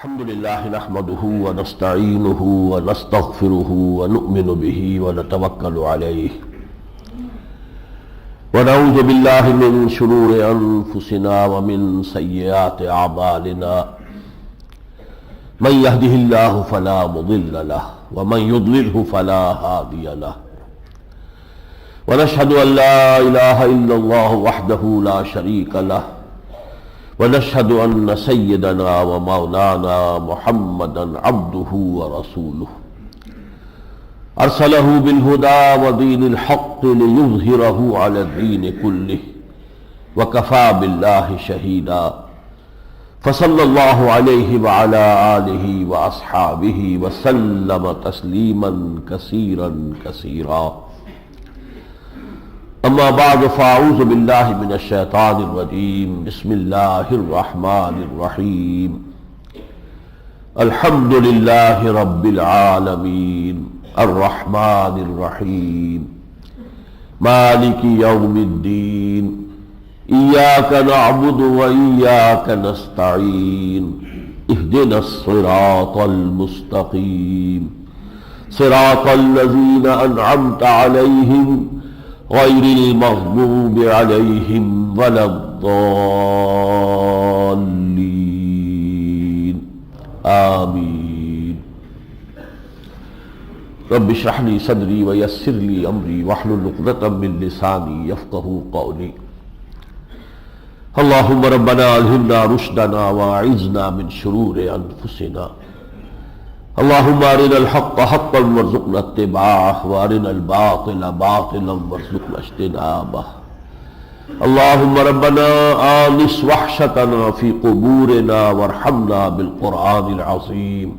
الحمد لله نحمده ونستعينه ونستغفره ونؤمن به ونتوكل عليه ونعوذ بالله من شرور أنفسنا ومن سيئات أعمالنا من يهده الله فلا مضل له ومن يضلله فلا هادي له ونشهد أن لا إله إلا الله وحده لا شريك له ونشهد أن سيدنا ومولانا محمدا عبده ورسوله أرسله بالهدى ودين الحق ليظهره على الدين كله وكفى بالله شهيدا فصلى الله عليه وعلى آله وأصحابه وسلم تسليما كثيرا كثيرا اما بعد فاعوذ باللہ من الشیطان الرجیم بسم اللہ الرحمن الرحیم الحمد للہ رب العالمین الرحمن الرحیم مالک یوم الدین ایاک نعبد و ایاک نستعین اہدنا الصراط المستقیم صراط الذین انعمت علیہم غیر المغضوب علیہم ولا الضالین آمین رب اشرح لی صدری ویسر لی امری واحلل عقدۃ من لسانی یفقہوا قولی اللہم ربنا الہمنا رشدنا واعذنا من شرور انفسنا اللہم ارنا الحق حقا وارزقنا اتباعہ وارنا الباطل باطلا وارزقنا اجتنابہ اللہم ربنا آنس وحشتنا فی قبورنا وارحمنا بالقرآن العظیم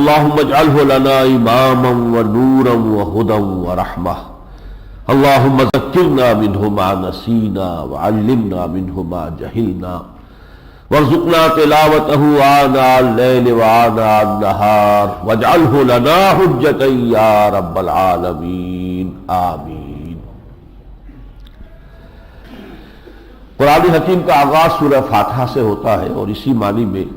اللہم اجعلہ لنا اماما ونورا وہدى ورحمہ اللہم ذکرنا منہ ما نسینا وعلمنا منہ ما جہلنا وارزقنا تلاوته آناء الليل وآناء النهار واجعله لنا حجة یا رب العالمین آمین۔ قرآن حکیم کا آغاز سورہ فاتحہ سے ہوتا ہے اور اسی معنی میں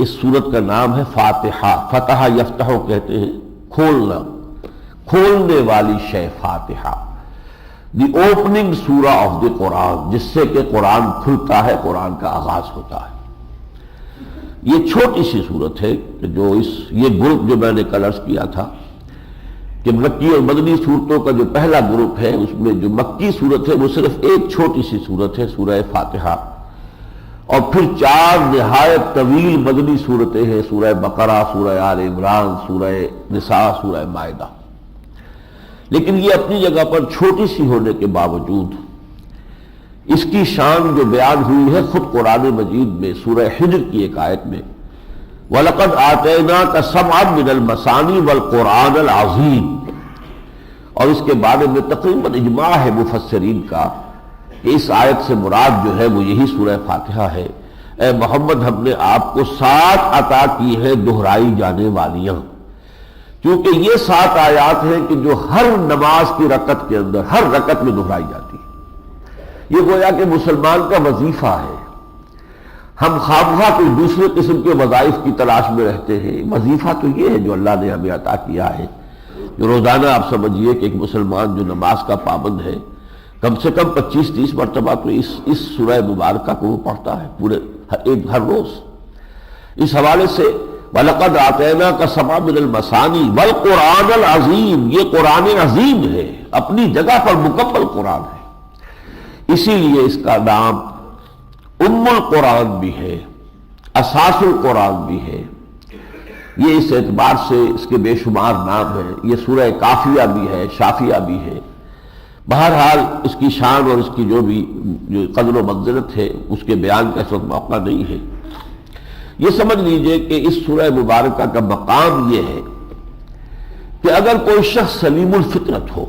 اس سورت کا نام ہے فاتحہ۔ فتح یفتح کہتے ہیں کھولنا، کھولنے والی شے فاتحہ، دی اوپننگ سورہ آف دی قرآن، جس سے کہ قرآن کھلتا ہے، قرآن کا آغاز ہوتا ہے۔ یہ چھوٹی سی صورت ہے جو یہ گروپ جو میں نے کل عرض کیا تھا کہ مکی اور مدنی صورتوں کا جو پہلا گروپ ہے اس میں جو مکی صورت ہے وہ صرف ایک چھوٹی سی صورت ہے سورہ فاتحہ، اور پھر 4 نہایت طویل مدنی صورتیں ہیں، سورہ بقرہ، سورہ آل عمران، سورہ نساء، سورہ مائدہ۔ لیکن یہ اپنی جگہ پر چھوٹی سی ہونے کے باوجود اس کی شان جو بیان ہوئی ہے خود قرآن مجید میں سورہ حجر کی ایک آیت میں وَلَقَدْ آتَيْنَاكَ سَبْعًا مِنَ الْمَثَانِي وَالْقُرْآنَ الْعَظِيمِ، اور اس کے بارے میں تقریباً اجماع ہے مفسرین کا کہ اس آیت سے مراد جو ہے وہ یہی سورہ فاتحہ ہے۔ اے محمد ہم نے آپ کو 7 عطا کی ہے دہرائی جانے والیاں، کیونکہ یہ 7 آیات ہیں کہ جو ہر نماز کی رکعت کے اندر ہر رکعت میں دہرائی جاتی ہے۔ یہ گویا کہ مسلمان کا وظیفہ ہے۔ ہم خواہ کوئی دوسرے قسم کے وظائف کی تلاش میں رہتے ہیں، وظیفہ تو یہ ہے جو اللہ نے ہمیں عطا کیا ہے، جو روزانہ آپ سمجھیے کہ ایک مسلمان جو نماز کا پابند ہے کم سے کم 25-30 مرتبہ تو اس سورہ مبارکہ کو وہ پڑھتا ہے پورے ہر روز۔ اس حوالے سے وَلَقَدْ آتَيْنَاكَ سَبْعًا مِنَ الْمَثَانِي وَالْقُرْآنَ الْعَظِيمِ، یہ قرآن عظیم ہے، اپنی جگہ پر مکمل قرآن ہے، اسی لیے اس کا نام ام القرآن بھی ہے، اساس القرآن بھی ہے۔ یہ اس اعتبار سے اس کے بے شمار نام ہیں۔ یہ سورہ کافیہ بھی ہے، شافیہ بھی ہے۔ بہرحال اس کی شان اور اس کی جو قدر و منزلت ہے اس کے بیان کا اس وقت موقع نہیں ہے۔ یہ سمجھ لیجئے کہ اس سورہ مبارکہ کا مقام یہ ہے کہ اگر کوئی شخص سلیم الفطرت ہو،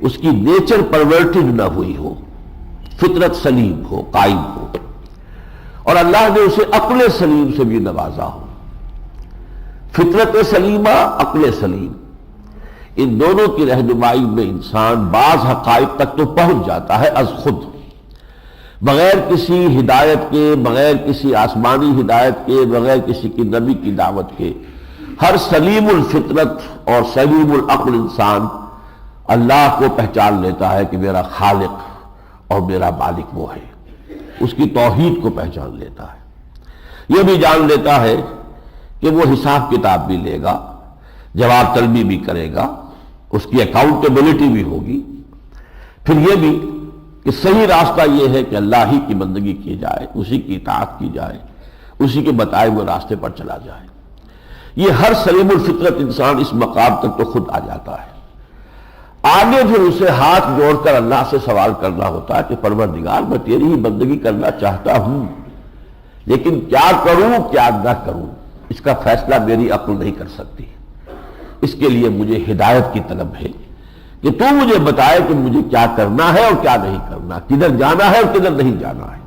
اس کی نیچر پرورٹڈ نہ ہوئی ہو، فطرت سلیم ہو، قائم ہو، اور اللہ نے اسے عقل سلیم سے بھی نوازا ہو، فطرت سلیمہ، عقل سلیم، ان دونوں کی رہنمائی میں انسان بعض حقائق تک تو پہنچ جاتا ہے از خود، بغیر کسی ہدایت کے، بغیر کسی آسمانی ہدایت کے، بغیر کسی کی نبی کی دعوت کے، ہر سلیم الفطرت اور سلیم العقل انسان اللہ کو پہچان لیتا ہے کہ میرا خالق اور میرا مالک وہ ہے، اس کی توحید کو پہچان لیتا ہے۔ یہ بھی جان لیتا ہے کہ وہ حساب کتاب بھی لے گا، جواب طلبی بھی کرے گا، اس کی اکاؤنٹیبلٹی بھی ہوگی۔ پھر یہ بھی کہ صحیح راستہ یہ ہے کہ اللہ ہی کی بندگی کی جائے، اسی کی اطاعت کی جائے، اسی کے بتائے ہوئے راستے پر چلا جائے۔ یہ ہر سلیم الفطرت انسان اس مقام تک تو خود آ جاتا ہے۔ آگے پھر اسے ہاتھ جوڑ کر اللہ سے سوال کرنا ہوتا ہے کہ پروردگار میں تیری ہی بندگی کرنا چاہتا ہوں، لیکن کیا کروں کیا نہ کروں، اس کا فیصلہ میری عقل نہیں کر سکتی۔ اس کے لیے مجھے ہدایت کی طلب ہے کہ تو مجھے بتائے کہ مجھے کیا کرنا ہے اور کیا نہیں کرنا، کدھر جانا ہے اور کدھر نہیں جانا ہے۔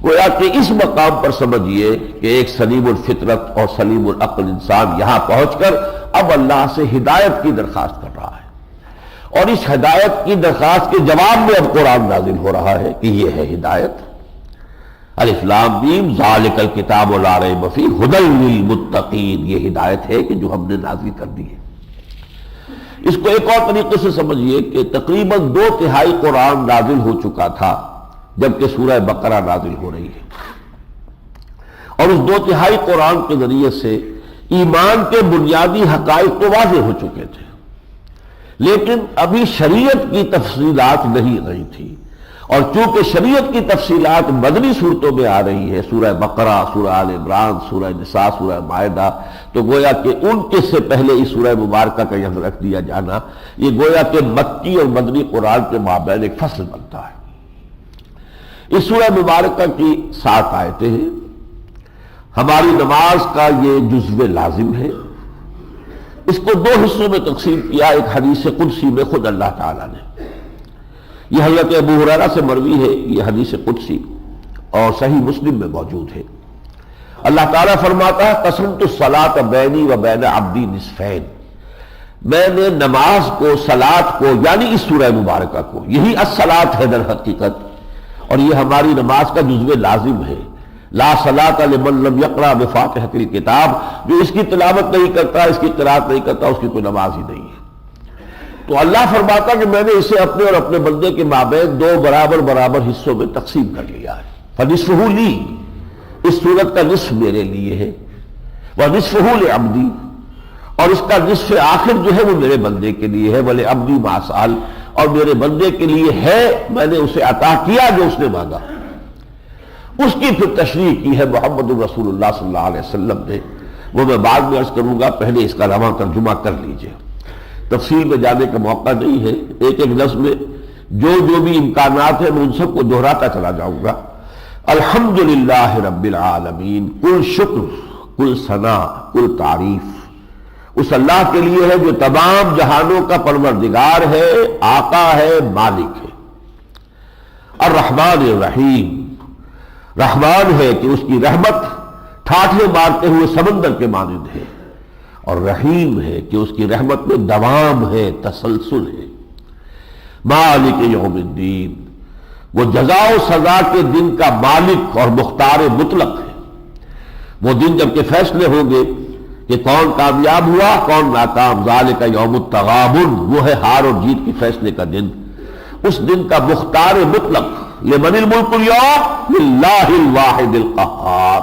گویا کہ اس مقام پر سمجھیے کہ ایک سلیم الفطرت اور سلیم العقل انسان یہاں پہنچ کر اب اللہ سے ہدایت کی درخواست کر رہا ہے، اور اس ہدایت کی درخواست کے جواب میں اب قرآن نازل ہو رہا ہے کہ یہ ہے ہدایت۔ الف لام میم ذالک الکتاب لا ریب فیہ ھدی للمتقین، یہ ہدایت ہے کہ جو ہم نے نازل کر دی ہے۔ اس کو ایک اور طریقے سے سمجھیے کہ تقریباً 2/3 قرآن نازل ہو چکا تھا جبکہ سورہ بقرہ نازل ہو رہی ہے، اور اس 2/3 قرآن کے ذریعے سے ایمان کے بنیادی حقائق تو واضح ہو چکے تھے، لیکن ابھی شریعت کی تفصیلات نہیں رہی تھی، اور چونکہ شریعت کی تفصیلات مدنی صورتوں میں آ رہی ہے، سورہ بقرہ، سورہ آل عمران، سورہ نساء، سورہ مائدہ، تو گویا کہ ان کے سے پہلے اس سورہ مبارکہ کا یہاں رکھ دیا جانا، یہ گویا کہ مکی اور مدنی قرآن کے مابین ایک فصل بنتا ہے۔ اس سورہ مبارکہ کی 7 آیتیں ہیں۔ ہماری نماز کا یہ جزو لازم ہے۔ اس کو 2 حصوں میں تقسیم کیا، ایک حدیث قدسی میں خود اللہ تعالیٰ نے، یہ حضرت ابو ہریرہ سے مروی ہے، یہ حدیث قدسی اور صحیح مسلم میں موجود ہے۔ اللہ تعالیٰ فرماتا ہے قسمت الصلاۃ بینی و بین عبدی نصفین، میں نے نماز کو، صلاۃ کو، یعنی اس سورہ مبارکہ کو، یہی الصلاۃ ہے در حقیقت، اور یہ ہماری نماز کا جزو لازم ہے۔ لا صلاۃ لمن لم یقرأ بفاتحۃ الکتاب، جو اس کی تلاوت نہیں کرتا، اس کی قرات نہیں کرتا، اس کی کوئی نماز ہی نہیں ہے۔ تو اللہ فرماتا کہ میں نے اسے اپنے اور اپنے بندے کے مابین 2 برابر حصوں میں تقسیم کر لیا ہے۔ فنصفہ لی، اس سورت کا نصف میرے لیے ہے، ونصفہ لعبدی، اور اس کا نصف آخر جو ہے وہ میرے بندے کے لیے ہے، ولعبدی ما سأل، اور میرے بندے کے لیے ہے، میں نے اسے عطا کیا جو اس نے مانگا۔ اس کی پھر تشریح کی ہے محمد رسول اللہ صلی اللہ علیہ وسلم نے، وہ میں بعد میں عرض کروں گا، پہلے اس کا رواں ترجمہ کر لیجئے، تفصیل میں جانے کا موقع نہیں ہے۔ ایک لفظ میں جو بھی امکانات ہیں میں ان سب کو دہراتا چلا جاؤں گا۔ الحمدللہ رب العالمین، کل شکر، کل ثنا، کل تعریف اس اللہ کے لیے ہے جو تمام جہانوں کا پروردگار ہے، آقا ہے، مالک ہے۔ الرحمن الرحیم، رحمان ہے کہ اس کی رحمت ٹھاٹھے مارتے ہوئے سمندر کے مانند ہے، اور رحیم ہے کہ اس کی رحمت میں دوام ہے، تسلسل ہے۔ مالک یوم الدین، وہ جزا و سزا کے دن کا مالک اور مختار مطلق ہے۔ وہ دن جب کہ فیصلے ہوں گے کہ کون کامیاب ہوا، کون ناکام، ذالک یوم التغابن، وہ ہے ہار اور جیت کے فیصلے کا دن۔ اس دن کا مختار مطلق، لمن الملک اليوم للہ الواحد القہار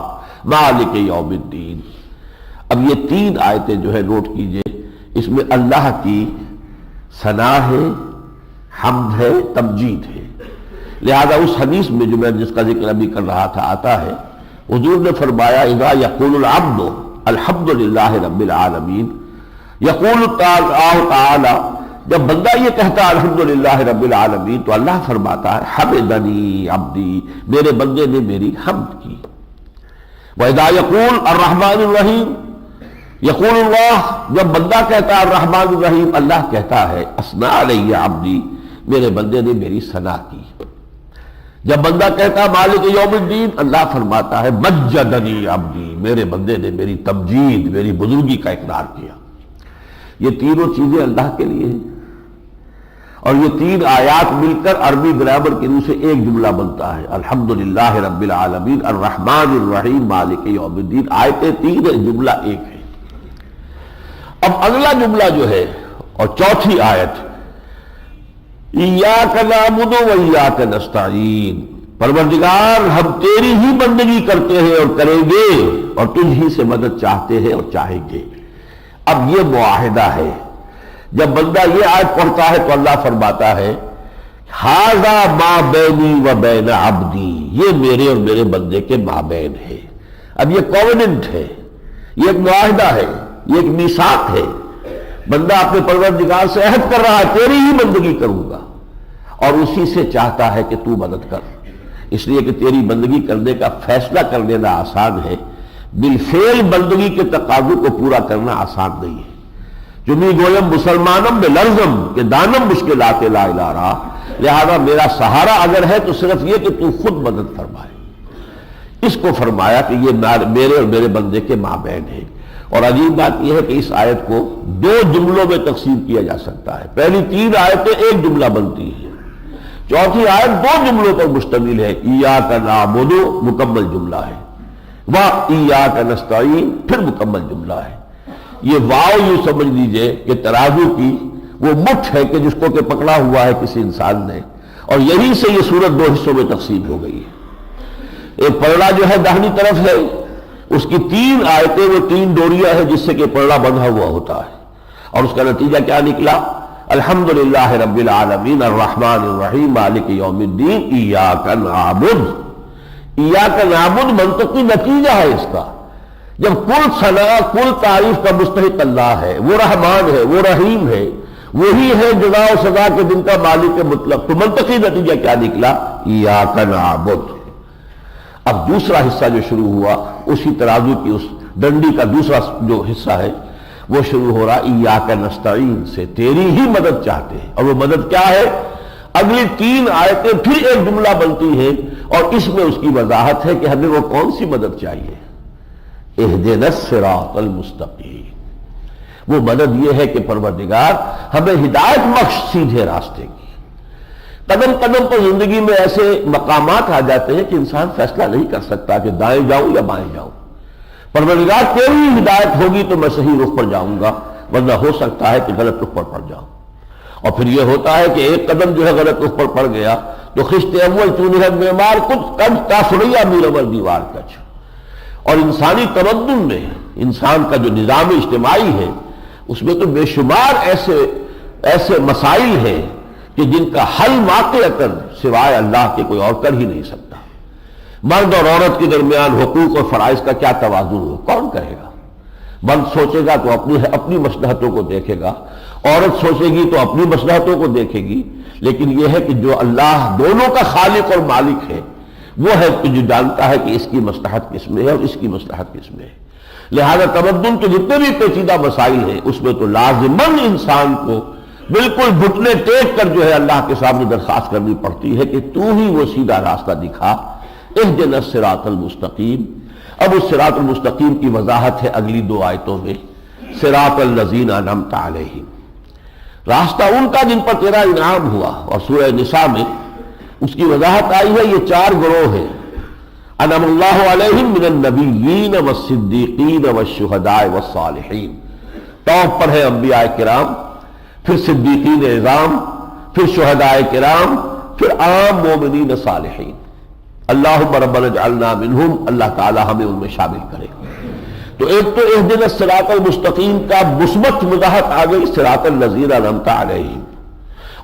مالک یوم الدین۔ اب یہ 3 آیتیں جو ہے نوٹ کیجئے، اس میں اللہ کی ثنا ہے، حمد ہے، تمجید ہے۔ لہذا اس حدیث میں جو میں جس کا ذکر ابھی کر رہا تھا آتا ہے، حضور نے فرمایا اذا یقول العبد الحمد للہ رب العالمین، یقول اللہ تعالی، جب بندہ یہ کہتا ہے الحمدللہ رب العالمین، تو اللہ فرماتا ہے حمدنی عبدی، میرے بندے نے میری حمد کی۔ وَإِذَا يَقُولُ الرَّحْمَنُ الرَّحِيمُ، یقول اللہ، جب بندہ کہتا ہے الرحمن الرحیم، اللہ کہتا ہے اثنى علیہ عبدی، میرے بندے نے میری ثنا کی۔ جب بندہ کہتا ہے مالک یوم الدین، اللہ فرماتا ہے مجدنی عبدی، میرے بندے نے میری تمجید، میری بزرگی کا اقرار کیا۔ یہ تینوں چیزیں اللہ کے لیے ہیں۔ اور یہ تین آیات مل کر عربی گرامر کی روح سے ایک جملہ بنتا ہے، الحمدللہ رب العالمین الرحمن الرحیم مالک یوم الدین۔ آیتیں تین ہے، جملہ ایک ہے۔ اب اگلا جملہ جو ہے اور چوتھی آیت، ایاک نعبد و ایاک نستعین، پروردگار ہم تیری ہی بندگی کرتے ہیں اور کریں گے اور تجھ ہی سے مدد چاہتے ہیں اور چاہیں گے۔ اب یہ معاہدہ ہے، جب بندہ یہ آیت پڑھتا ہے تو اللہ فرماتا ہے ھذا ما بینی و بین عبدی، یہ میرے اور میرے بندے کے مابین ہے۔ اب یہ کووننٹ ہے، یہ ایک معاہدہ ہے، یہ ایک میثاق ہے۔ بندہ اپنے پروردگار سے عہد کر رہا ہے تیری ہی بندگی کروں گا، اور اسی سے چاہتا ہے کہ تو مدد کر، اس لیے کہ تیری بندگی کرنے کا فیصلہ کر لینا آسان ہے، بالفعل بندگی کے تقاضوں کو پورا کرنا آسان نہیں ہے۔ جو می گویم مسلمانم میں لرزم کہ دانم مشکلات لا الہ رہا، لہذا میرا سہارا اگر ہے تو صرف یہ کہ تو خود مدد فرمائے۔ اس کو فرمایا کہ یہ میرے اور میرے بندے کے مابین ہے۔ اور عجیب بات یہ ہے کہ اس آیت کو دو جملوں میں تقسیم کیا جا سکتا ہے، پہلی تین آیتیں ایک جملہ بنتی ہیں، چوتھی آیت دو جملوں پر مشتمل ہے، ایاک نعبد مکمل جملہ ہے، و ایاک نستعین پھر مکمل جملہ ہے۔ یہ واو یوں سمجھ لیجئے کہ ترازو کی وہ مٹھ ہے کہ جس کو کہ پکڑا ہوا ہے کسی انسان نے، اور یہی سے یہ سورت دو حصوں میں تقسیم ہو گئی ہے۔ ایک پلڑا جو ہے داہنی طرف ہے، اس کی تین آیتیں وہ تین ڈوریاں ہیں جس سے کہ پلڑا بندھا ہوا ہوتا ہے، اور اس کا نتیجہ کیا نکلا؟ الحمدللہ رب العالمین الرحمن الرحیم مالک یوم الدین ایاک نعبد۔ ایاک نعبد منطقی نتیجہ ہے اس کا، جب کل ثنا کل تعریف کا مستحق اللہ ہے، وہ رحمان ہے، وہ رحیم ہے، وہی ہے جزا و سزا کے دن کا مالک مطلق، تو منطقی نتیجہ کیا نکلا؟ ایاک نعبد۔ اب دوسرا حصہ جو شروع ہوا اسی ترازو کی اس ڈنڈی کا دوسرا جو حصہ ہے وہ شروع ہو رہا ایاک نستعین سے، تیری ہی مدد چاہتے ہیں، اور وہ مدد کیا ہے؟ اگلی تین آیتیں پھر ایک جملہ بنتی ہیں، اور اس میں اس کی وضاحت ہے کہ ہمیں وہ کون سی مدد چاہیے؟ اہدنا الصراط المستقیم، وہ مدد یہ ہے کہ پروردگار ہمیں ہدایت بخش سیدھے راستے کی۔ قدم قدم پر زندگی میں ایسے مقامات آ جاتے ہیں کہ انسان فیصلہ نہیں کر سکتا کہ دائیں جاؤں یا بائیں جاؤں۔ پروردگار تیری ہدایت ہوگی تو میں صحیح رخ پر جاؤں گا، ورنہ ہو سکتا ہے کہ غلط رخ پر پڑ جاؤں۔ اور پھر یہ ہوتا ہے کہ ایک قدم جو ہے غلط رخ پر پڑ گیا تو خشت اول چونی ہے بیمار کچھ کج کا سریا میرور دیوار کچھ۔ اور انسانی تمدن میں انسان کا جو نظام اجتماعی ہے اس میں تو بے شمار ایسے مسائل ہیں کہ جن کا حل واقعتاً سوائے اللہ کے کوئی اور کر ہی نہیں سکتا۔ مرد اور عورت کے درمیان حقوق اور فرائض کا کیا توازن ہو، کون کہے گا؟ مرد سوچے گا تو اپنی مصلحتوں کو دیکھے گا، عورت سوچے گی تو اپنی مصلحتوں کو دیکھے گی، لیکن یہ ہے کہ جو اللہ دونوں کا خالق اور مالک ہے وہ ہے کہ جو جانتا ہے کہ اس کی مصلحت کس میں ہے اور اس کی مصلحت کس میں ہے۔ لہذا تمدن کے جتنے بھی پیچیدہ مسائل ہیں اس میں تو لازماً انسان کو بالکل گھٹنے ٹیک کر جو ہے اللہ کے سامنے درخواست کرنی پڑتی ہے کہ تو ہی وہ سیدھا راستہ دکھا، اہدنا الصراط المستقیم۔ اب اس صراط المستقیم کی وضاحت ہے اگلی دو آیتوں میں، صراط الذین انعمت علیہم، راستہ ان کا جن پر تیرا انعام ہوا۔ اور سورہ نساء میں اس کی وضاحت آئی ہے، یہ چار گروہ ہیں، انعم اللہ علیہم من النبیین والصدیقین والشہداء والصالحین۔ ٹاپ پر ہے انبیاء کرام، پھر صدیقین اعظام، پھر شہداء کرام، پھر عام مومنین صالحین۔ اللہم ربنا اجعلنا منہم، اللہ تعالی ہمیں ان میں شامل کرے۔ تو ایک تو اہدنا الصراط المستقیم کا مثبت وضاحت آ گئی، صراط الذین انعمت علیہم،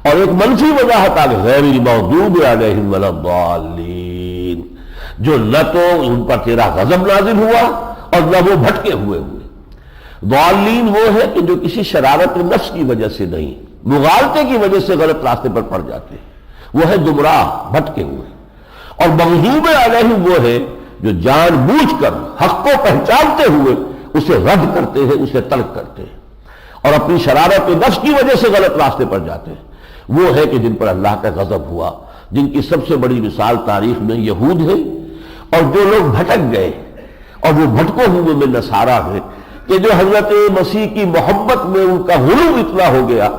اور ایک منفی وضاحت آ گئی، غیر المغضوب علیہم ولا الضالین، جو نہ تو ان پر تیرا غضب نازل ہوا اور نہ وہ بھٹکے ہوئے۔ ضالین وہ ہے کہ جو کسی شرارت نفس کی وجہ سے نہیں، مغالطے کی وجہ سے غلط راستے پر پڑ جاتے ہیں، وہ ہے گمراہ بھٹکے ہوئے۔ اور مغضوب علیہم وہ ہے جو جان بوجھ کر حق کو پہچانتے ہوئے اسے رد کرتے ہیں، اسے ترک کرتے ہیں، اور اپنی شرارت نفس کی وجہ سے غلط راستے پر جاتے ہیں، وہ ہے کہ جن پر اللہ کا غضب ہوا، جن کی سب سے بڑی مثال تاریخ میں یہود ہے، اور جو لوگ بھٹک گئے اور وہ بھٹکوں ہوئے میں نصارہ ہیں کہ جو حضرت مسیح کی محبت میں ان کا غلو اتنا ہو گیا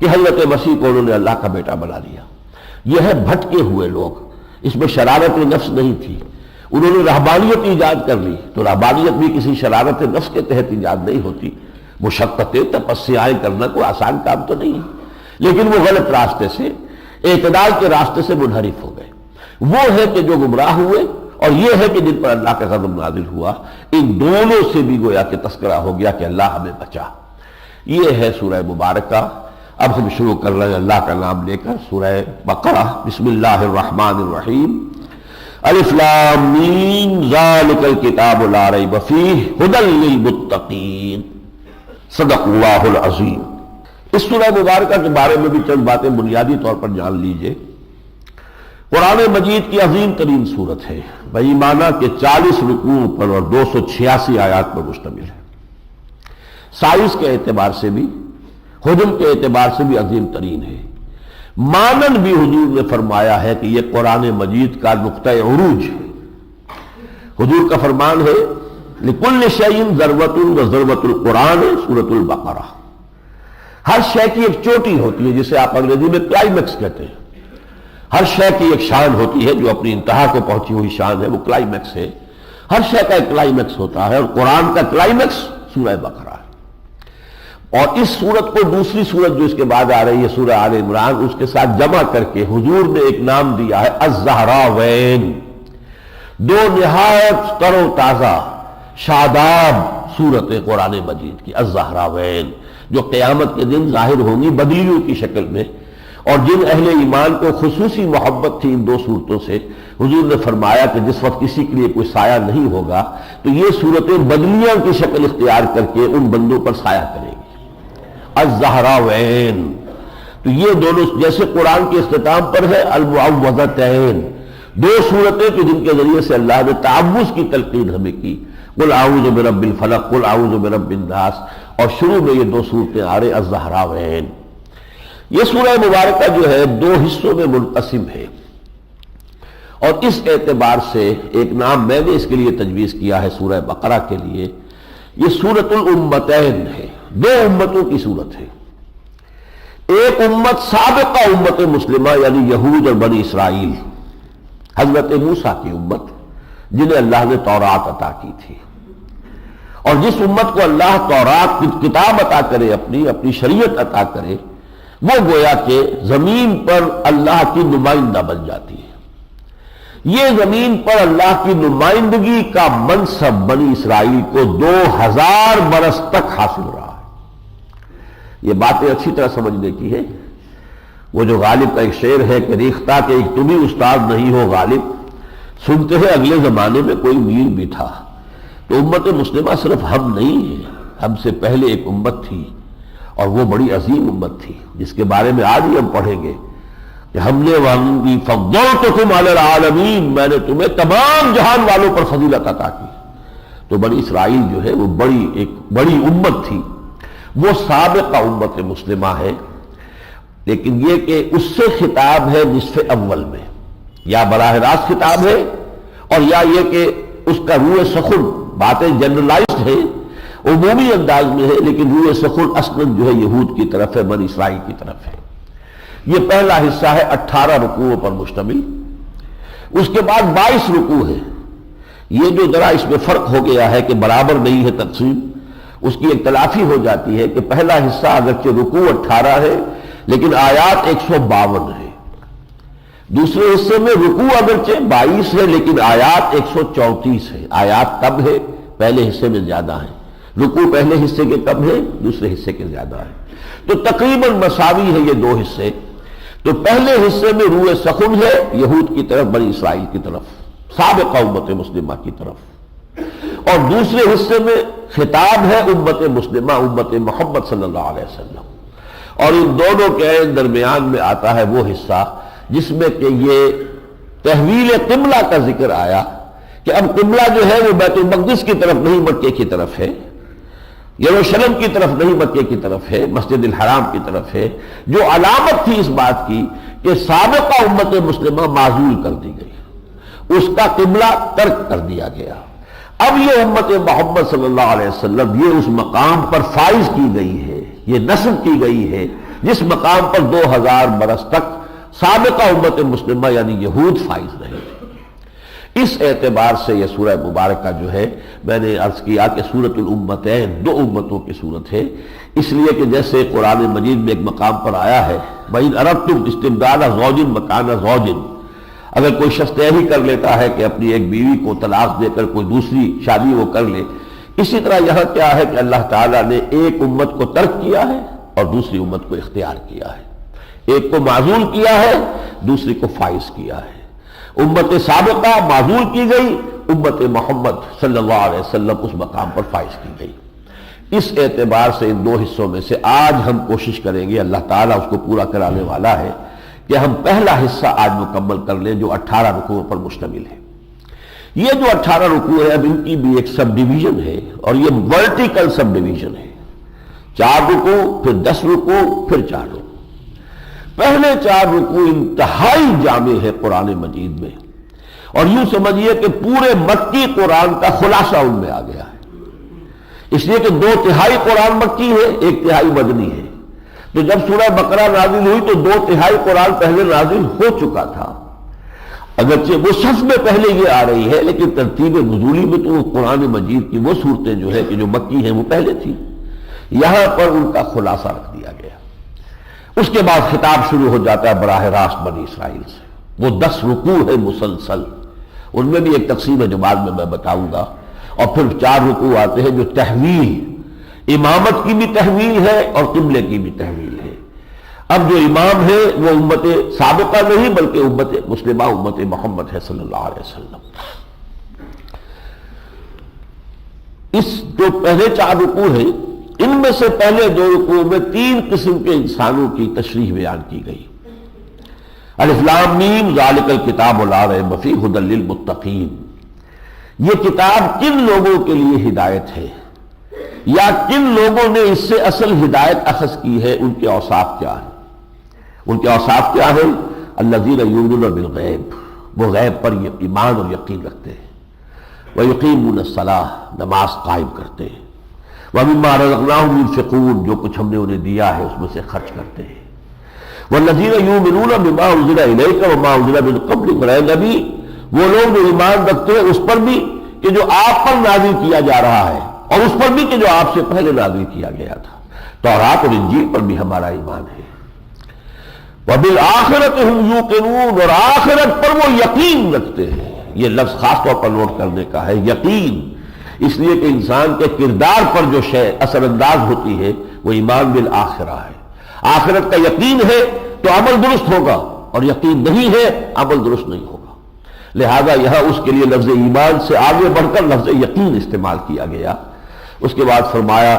کہ حضرت مسیح کو انہوں نے اللہ کا بیٹا بنا لیا۔ یہ ہے بھٹکے ہوئے لوگ، اس میں شرارت نفس نہیں تھی، انہوں نے رہبانیت ایجاد کر لی، تو رہبانیت بھی کسی شرارت نفس کے تحت ایجاد نہیں ہوتی، مشقتیں تپسیائیں کرنا کوئی آسان کام تو نہیں ہے، لیکن وہ غلط راستے سے، اعتدال کے راستے سے منحرف ہو گئے۔ وہ ہے کہ جو گمراہ ہوئے، اور یہ ہے کہ جن پر اللہ کا غضب نازل ہوا۔ ان دونوں سے بھی گویا کہ تذکرہ ہو گیا کہ اللہ ہمیں بچا۔ یہ ہے سورہ مبارکہ۔ اب ہم شروع کر رہے ہیں اللہ کا نام لے کر، سورہ بقرہ۔ بسم اللہ الرحمن الرحیم۔ الف لام میم ذالک الکتاب لا ریب فیہ ھدی للمتقین۔ صدق اللہ العظیم۔ اس سورہ مبارکہ کے بارے میں بھی چند باتیں بنیادی طور پر جان لیجئے۔ قرآن مجید کی عظیم ترین صورت ہے، بھئی مانا کہ 40 رکوع پر اور 286 آیات پر مشتمل ہے۔ سائز کے اعتبار سے بھی، حجم کے اعتبار سے بھی عظیم ترین ہے۔ مانن بھی حضور نے فرمایا ہے کہ یہ قرآن مجید کا نقطہ عروج ہے۔ حضور کا فرمان ہے لِكُلِّ شَيْءٍ ذَرْوَةٌ وَذَرْوَةُ الْقُرْآنِ سورۃ البقرہ۔ ہر شے کی ایک چوٹی ہوتی ہے جسے آپ انگریزی میں کلائمیکس کہتے ہیں۔ ہر شے کی ایک شان ہوتی ہے جو اپنی انتہا کو پہنچی ہوئی شان ہے، وہ کلائمیکس ہے۔ ہر شے کا ایک کلائمیکس ہوتا ہے، اور قرآن کا کلائمیکس سورہ بقرہ ہے۔ اور اس سورت کو دوسری سورت جو اس کے بعد آ رہی ہے سورہ آل عمران، اس کے ساتھ جمع کر کے حضور نے ایک نام دیا ہے الزہراوین۔ دو نہایت تر و تازہ شاداب سورت قرآن مجید کی، الزہراوین، جو قیامت کے دن ظاہر ہوں گی بدلیوں کی شکل میں۔ اور جن اہل ایمان کو خصوصی محبت تھی ان دو صورتوں سے، حضور نے فرمایا کہ جس وقت کسی کے لیے کوئی سایہ نہیں ہوگا تو یہ صورتیں بدلیاں کی شکل اختیار کر کے ان بندوں پر سایہ کریں گی۔ الزہراوین، تو یہ دونوں جیسے قرآن کے اختتام پر ہے المعوذتین، دو صورتیں کہ جن کے ذریعے سے اللہ نے تعوذ کی تلقین ہمیں کی، قل اعوذ برب الفلق، قل اعوذ برب الناس، اور شروع میں یہ دو صورتیں آ رہے الزہراوین۔ یہ سورہ مبارکہ جو ہے دو حصوں میں منقسم ہے، اور اس اعتبار سے ایک نام میں نے اس کے لیے تجویز کیا ہے سورہ بقرہ کے لیے، یہ سورۃ الامتین ہے، دو امتوں کی صورت ہے۔ ایک امت سابقہ امت مسلمہ یعنی یہود اور بنی اسرائیل، حضرت موسیٰ کی امت جنہیں اللہ نے تورات عطا کی تھی، اور جس امت کو اللہ تورات کتاب عطا کرے، اپنی شریعت عطا کرے، وہ گویا کہ زمین پر اللہ کی نمائندہ بن جاتی ہے۔ یہ زمین پر اللہ کی نمائندگی کا منصب بنی اسرائیل کو 2000 برس تک حاصل رہا ہے۔ یہ باتیں اچھی طرح سمجھنے کی ہے۔ وہ جو غالب کا ایک شعر ہے کہ ریختہ کہ ایک تم ہی استاد نہیں ہو غالب، سنتے ہیں اگلے زمانے میں کوئی میر بھی تھا۔ تو امت مسلمہ صرف ہم نہیں ہیں، ہم سے پہلے ایک امت تھی، اور وہ بڑی عظیم امت تھی جس کے بارے میں آج ہی ہم پڑھیں گے کہ ہم نے وَأَنِّي فَضَّلْتُكُمْ عَلَى الْعَالَمِينَ، میں نے تمہیں تمام جہان والوں پر فضیلت عطا کی۔ تو بنی اسرائیل جو ہے وہ ایک بڑی امت تھی، وہ سابقہ امت مسلمہ ہے، لیکن یہ کہ اس سے خطاب ہے نصف اول میں، یا براہ راست خطاب ہے، اور یا یہ کہ اس کا روح سخن، باتیں جنرلائزڈ ہے، عمومی انداز میں ہے، لیکن روح سخن اصلاً جو ہے یہود کی طرف ہے، بنی اسرائیل کی طرف ہے۔ یہ پہلا حصہ ہے 18 رکوعوں پر مشتمل، اس کے بعد 22 رکوع ہے۔ یہ جو ذرا اس میں فرق ہو گیا ہے کہ برابر نہیں ہے تقسیم، اس کی ایک تلافی ہو جاتی ہے کہ پہلا حصہ اگرچہ رکوع 18 ہے لیکن آیات 152 ہے، دوسرے حصے میں رکوع اگرچہ 22 ہے لیکن آیات 134 ہے۔ آیات کم ہے، پہلے حصے میں زیادہ ہیں، رکوع پہلے حصے کے کم ہے، دوسرے حصے کے زیادہ ہے، تو تقریباً مساوی ہے یہ دو حصے۔ تو پہلے حصے میں روح سخن ہے یہود کی طرف، بنی اسرائیل کی طرف، سابقہ امت مسلمہ کی طرف، اور دوسرے حصے میں خطاب ہے امت مسلمہ، امت محمد صلی اللہ علیہ وسلم، اور ان دونوں کے درمیان میں آتا ہے وہ حصہ جس میں کہ یہ تحویل قبلہ کا ذکر آیا کہ اب قبلہ جو ہے وہ بیت المقدس کی طرف نہیں مکے کی طرف ہے، یروشلم کی طرف نہیں مکے کی طرف ہے، مسجد الحرام کی طرف ہے، جو علامت تھی اس بات کی کہ سابقہ امت مسلمہ معزول کر دی گئی، اس کا قبلہ ترک کر دیا گیا۔ اب یہ امت محمد صلی اللہ علیہ وسلم یہ اس مقام پر فائز کی گئی ہے، یہ نصب کی گئی ہے جس مقام پر 2000 برس تک سابقہ امت مسلمہ یعنی یہود فائز رہے تھے۔ اس اعتبار سے یہ سورہ مبارکہ جو ہے، میں نے عرض کیا کہ سورۃ الامتین، دو امتوں کی صورت ہے، اس لیے کہ جیسے قرآن مجید میں ایک مقام پر آیا ہے وَإِنْ أَرَدْتُمْ اسْتِبْدَالَ زَوْجٍ مَكَانَ زَوْجٍ، اگر کوئی شخص طے ہی کر لیتا ہے کہ اپنی ایک بیوی کو طلاق دے کر کوئی دوسری شادی وہ کر لے، اسی طرح یہاں کیا ہے کہ اللہ تعالیٰ نے ایک امت کو ترک کیا ہے اور دوسری امت کو اختیار کیا ہے، ایک کو معزول کیا ہے، دوسری کو فائز کیا ہے۔ امت سابقہ معزول کی گئی، امت محمد صلی اللہ علیہ وسلم اس مقام پر فائز کی گئی۔ اس اعتبار سے ان دو حصوں میں سے آج ہم کوشش کریں گے، اللہ تعالیٰ اس کو پورا کرانے والا ہے، کہ ہم پہلا حصہ آج مکمل کر لیں جو 18 رکوعوں پر مشتمل ہے۔ یہ جو 18 رکوع ہے اب ان کی بھی ایک سب ڈویژن ہے، اور یہ ورٹیکل سب ڈویژن ہے، 4 رکوع، پھر 10 رکوع، پھر 4 رکوع۔ پہلے 4 رکوع انتہائی جامع ہے قرآن مجید میں، اور یوں سمجھیے کہ پورے مکی قرآن کا خلاصہ ان میں آ گیا ہے، اس لیے کہ 2/3 قرآن مکی ہے، 1/3 مدنی ہے۔ تو جب سورہ بقرہ نازل ہوئی تو 2/3 قرآن پہلے نازل ہو چکا تھا، اگرچہ وہ صف میں پہلے یہ آ رہی ہے، لیکن ترتیب نزولی میں تو قرآن مجید کی وہ صورتیں جو ہے کہ جو مکی ہیں وہ پہلے تھی، یہاں پر ان کا خلاصہ رکھ دیا گیا۔ اس کے بعد خطاب شروع ہو جاتا ہے براہ راست بنی اسرائیل سے، وہ 10 رکوع ہے مسلسل، ان میں بھی ایک تقسیم ہے جو بعد میں بتاؤں گا، اور پھر 4 رکوع آتے ہیں جو تحویل، امامت کی بھی تحویل ہے اور قبلے کی بھی تحویل ہے۔ اب جو امام ہے وہ امت سابقہ نہیں بلکہ امت مسلمہ، امت محمد ہے صلی اللہ علیہ وسلم۔ اس جو پہلے 4 رکوع ہیں ان میں سے پہلے 2 رکوع میں 3 قسم کے انسانوں کی تشریح بیان کی گئی۔ الف لام میم ذالک الکتاب لا ریب فیہ ھدی للمتقین، یہ کتاب کن لوگوں کے لیے ہدایت ہے، یا کن لوگوں نے اس سے اصل ہدایت اخذ کی ہے، ان کے اوصاف کیا ہیں؟ ان کے اوصاف کیا ہیں؟ الذین یؤمنون بالغیب، وہ غیب پر ایمان اور یقین رکھتے ہیں، ویقیمون الصلاۃ، نماز قائم کرتے ہیں، وَمِمَّا رَزَقْنَاهُمْ يُنْفِقُونَ، جو کچھ ہم نے انہیں دیا ہے اس میں سے خرچ کرتے ہیں، وَالَّذِينَ يُؤْمِنُونَ بِمَا أُنزِلَ إِلَيْكَ وَمَا أُنزِلَ مِن قَبْلِكَ، اور اے نبی وہ لوگ جو ایمان رکھتے ہیں اس پر بھی کہ جو آپ پر نازل کیا جا رہا ہے، اور اس پر بھی کہ جو آپ سے پہلے نازل کیا گیا تھا، تورات اور انجیل پر بھی ہمارا ایمان ہے۔ وَبِالْآخِرَةِ هُمْ يُوقِنُونَ، اور آخرت پر وہ یقین رکھتے ہیں۔ یہ لفظ خاص طور پر نوٹ کرنے کا ہے، یقین، اس لیے کہ انسان کے کردار پر جو شے اثر انداز ہوتی ہے وہ ایمان بالآخرہ ہے۔ آخرت کا یقین ہے تو عمل درست ہوگا، اور یقین نہیں ہے عمل درست نہیں ہوگا، لہذا یہاں اس کے لیے لفظ ایمان سے آگے بڑھ کر لفظ یقین استعمال کیا گیا۔ اس کے بعد فرمایا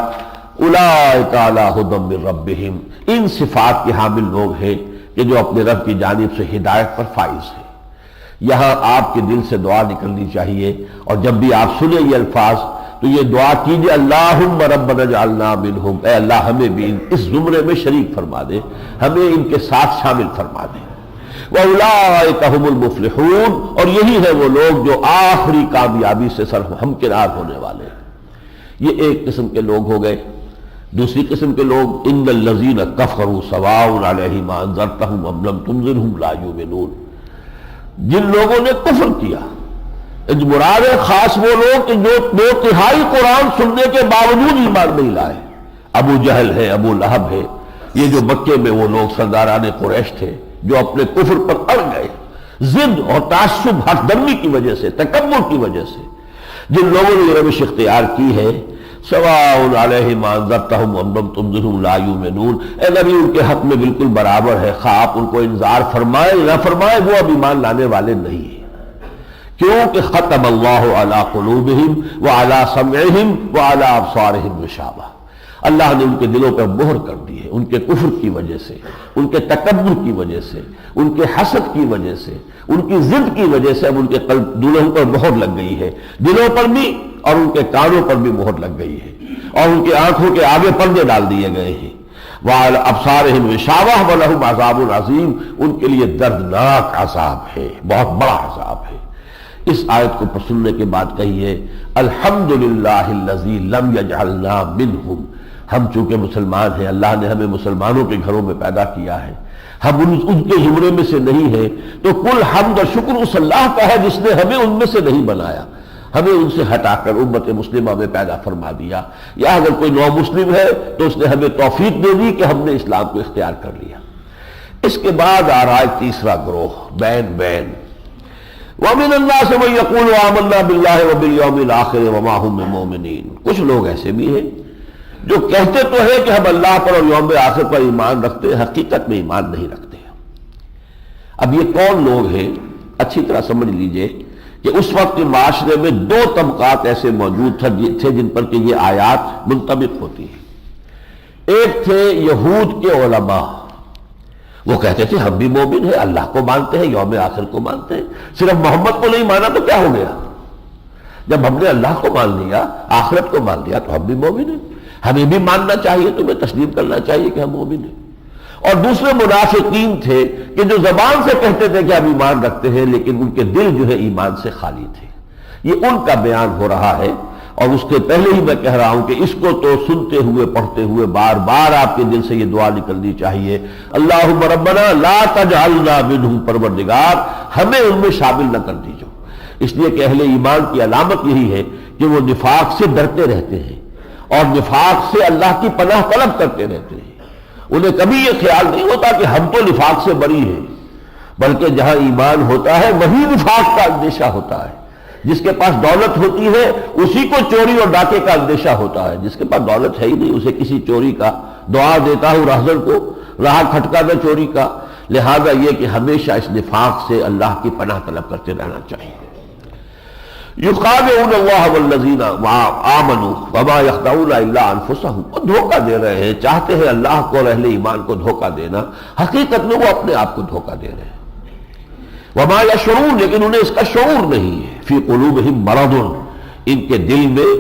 اولئک علی ھدی من ربہم، ان صفات کے حامل لوگ ہیں کہ جو اپنے رب کی جانب سے ہدایت پر فائز ہیں۔ یہاں آپ کے دل سے دعا نکلنی چاہیے، اور جب بھی آپ سنیں یہ الفاظ تو یہ دعا کیجئے، اللہم ربنا اجعلنا منہم، اے اللہ ہمیں بھی اس زمرے میں شریک فرما دے، ہمیں ان کے ساتھ شامل فرما دے۔ وَأُولَٰئِكَ هُمُ الْمُفْلِحُونَ، اور یہی ہے وہ لوگ جو آخری کامیابی سے ہمکنار ہونے والے ہیں۔ یہ ایک قسم کے لوگ ہو گئے۔ دوسری قسم کے لوگ ان الذین کفروا سواء علیہم انذرتہم ام لم تنذرہم لا یؤمنون، جن لوگوں نے کفر کیا، مراد خاص وہ لوگ کہ جو 2/3 قرآن سننے کے باوجود ایمان نہیں لائے۔ ابو جہل ہے، ابو لہب ہے، یہ جو مکے میں وہ لوگ سرداران قریش تھے جو اپنے کفر پر اڑ گئے، ضد اور تعصب، حق درمی کی وجہ سے، تکبر کی وجہ سے، جن لوگوں نے یہ روش اختیار کی ہے، سواء علیہم انذرتہم ام لم تنذرہم لا یؤمنون، اے نبی ان کے حق میں بالکل برابر ہے، خواہ آپ ان کو انذار فرمائے نہ فرمائے وہ اب ایمان لانے والے نہیں ہیں، کیونکہ ختم اللہ علی قلوبہم وعلی سمعہم وعلی ابصارہم غشاوہ، اللہ نے ان کے دلوں پر مہر کر دی ہے، ان کے کفر کی وجہ سے، ان کے تکبر کی وجہ سے، ان کے حسد کی وجہ سے، ان کی ضد کی وجہ سے اب ان کے دلوں پر مہر لگ گئی ہے، دلوں پر بھی اور ان کے کانوں پر بھی مہر لگ گئی ہے، اور ان کے آنکھوں کے آگے پردے ڈال دیے گئے ہیں۔ وعلی ابصارہم غشاوہ ولہم عذاب عظیم، ان کے لیے دردناک عذاب ہے، بہت بڑا عذاب ہے۔ اس آیت کو سننے کے بعد کہیے الحمدللہ الذی لم یجعلنا منہم، ہم چونکہ مسلمان ہیں، اللہ نے ہمیں مسلمانوں کے گھروں میں پیدا کیا ہے، ہم ان کے زمرے میں سے نہیں ہیں، تو کل حمد اور شکر اس اللہ کا ہے جس نے ہمیں ان میں سے نہیں بنایا، ہمیں ان سے ہٹا کر امت مسلمہ میں پیدا فرما دیا، یا اگر کوئی نو مسلم ہے تو اس نے ہمیں توفیق دے دی کہ ہم نے اسلام کو اختیار کر لیا۔ اس کے بعد آ رہا ہے تیسرا گروہ، بین وَمِنَ النَّاسِ مَن يَقُولُ آمَنَّا بِاللَّهِ وَبِالْيَوْمِ الْآخِرِ وَمَا هُم بِمُؤْمِنِينَ۔ کچھ لوگ ایسے بھی ہیں جو کہتے تو ہیں کہ ہم اللہ پر اور یوم آخر پر ایمان رکھتے ہیں، حقیقت میں ایمان نہیں رکھتے ہیں۔ اب یہ کون لوگ ہیں؟ اچھی طرح سمجھ لیجئے کہ اس وقت کے معاشرے میں دو طبقات ایسے موجود تھے جن پر کہ یہ آیات منطبق ہوتی ہیں۔ ایک تھے یہود کے علماء، وہ کہتے تھے ہم بھی مومن ہیں، اللہ کو مانتے ہیں، یوم آخر کو مانتے ہیں، صرف محمد کو نہیں مانا تو کیا ہو گیا؟ جب ہم نے اللہ کو مان لیا، آخرت کو مان لیا تو ہم بھی مومن ہیں، ہمیں بھی ماننا چاہیے، تمہیں تسلیم کرنا چاہیے کہ ہم مومن ہیں۔ اور دوسرے منافقین تھے کہ جو زبان سے کہتے تھے کہ ہم ایمان رکھتے ہیں لیکن ان کے دل جو ہے ایمان سے خالی تھے۔ یہ ان کا بیان ہو رہا ہے، اور اس کے پہلے ہی میں کہہ رہا ہوں کہ اس کو تو سنتے ہوئے پڑھتے ہوئے بار بار آپ کے دل سے یہ دعا نکلنی چاہیے، اللہم ربنا لا تجعلنا منہم، پروردگار ہمیں ان میں شامل نہ کر دیجو۔ اس لیے کہ اہل ایمان کی علامت یہی ہے کہ وہ نفاق سے ڈرتے رہتے ہیں اور نفاق سے اللہ کی پناہ طلب کرتے رہتے ہیں۔ انہیں کبھی یہ خیال نہیں ہوتا کہ ہم تو نفاق سے بری ہیں، بلکہ جہاں ایمان ہوتا ہے وہی نفاق کا اندیشہ ہوتا ہے۔ جس کے پاس دولت ہوتی ہے اسی کو چوری اور ڈاکے کا اندیشہ ہوتا ہے، جس کے پاس دولت ہے ہی نہیں اسے کسی چوری کا، دعا دیتا ہوں راہزن کو راہ کھٹکا نہ چوری کا۔ لہذا یہ کہ ہمیشہ اس نفاق سے اللہ کی پناہ طلب کرتے رہنا چاہیے۔ یخادعون اللہ والذین آمنوا وما یخدعون الا انفسهم، وہ دھوکہ دے رہے ہیں، چاہتے ہیں اللہ کو اور اہل ایمان کو دھوکہ دینا، حقیقت میں وہ اپنے آپ کو دھوکہ دے رہے ہیں۔ وما یشعرون، لیکن انہیں اس کا شعور نہیں ہے۔ فی قلوبہم مرض، ان کے دل میں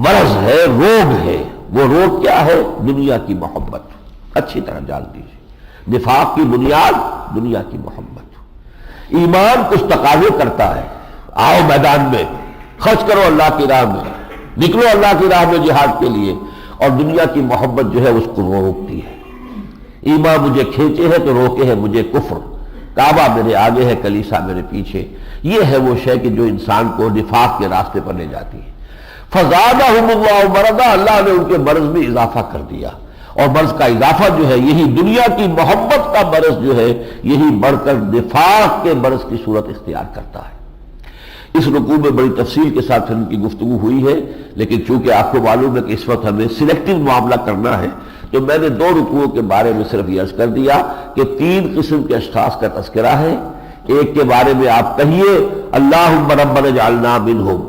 مرض ہے، روگ ہے۔ وہ روگ کیا ہے؟ دنیا کی محبت۔ اچھی طرح جان دیجیے، نفاق کی بنیاد دنیا کی محبت۔ ایمان کچھ تقاضے کرتا ہے، آؤ میدان میں خرچ کرو اللہ کی راہ میں، نکلو اللہ کی راہ میں جہاد کے لیے، اور دنیا کی محبت جو ہے اس کو روکتی ہے۔ ایمان مجھے کھینچے ہے تو روکے ہے مجھے کفر، کعبہ میرے آگے ہے، کلیسا میرے پیچھے۔ یہ ہے وہ شے کہ جو انسان کو نفاق کے راستے پر لے جاتی ہے۔ فزادہم اللہ مرضا، اللہ نے ان کے مرض میں اضافہ کر دیا، اور مرض کا اضافہ جو ہے یہی دنیا کی محبت کا مرض جو ہے یہی بڑھ کر نفاق کے مرض کی صورت اختیار کرتا ہے۔ اس رکوع میں بڑی تفصیل کے ساتھ ان کی گفتگو ہوئی ہے، لیکن چونکہ آپ کو معلوم ہے کہ اس وقت ہمیں سلیکٹو معاملہ کرنا ہے، تو میں نے دو رکوعوں کے بارے میں صرف یہ عرض کر دیا کہ تین قسم کے اشخاص کا تذکرہ ہے۔ ایک کے بارے میں آپ کہیے اللہم ربنا اجعلنا منہم،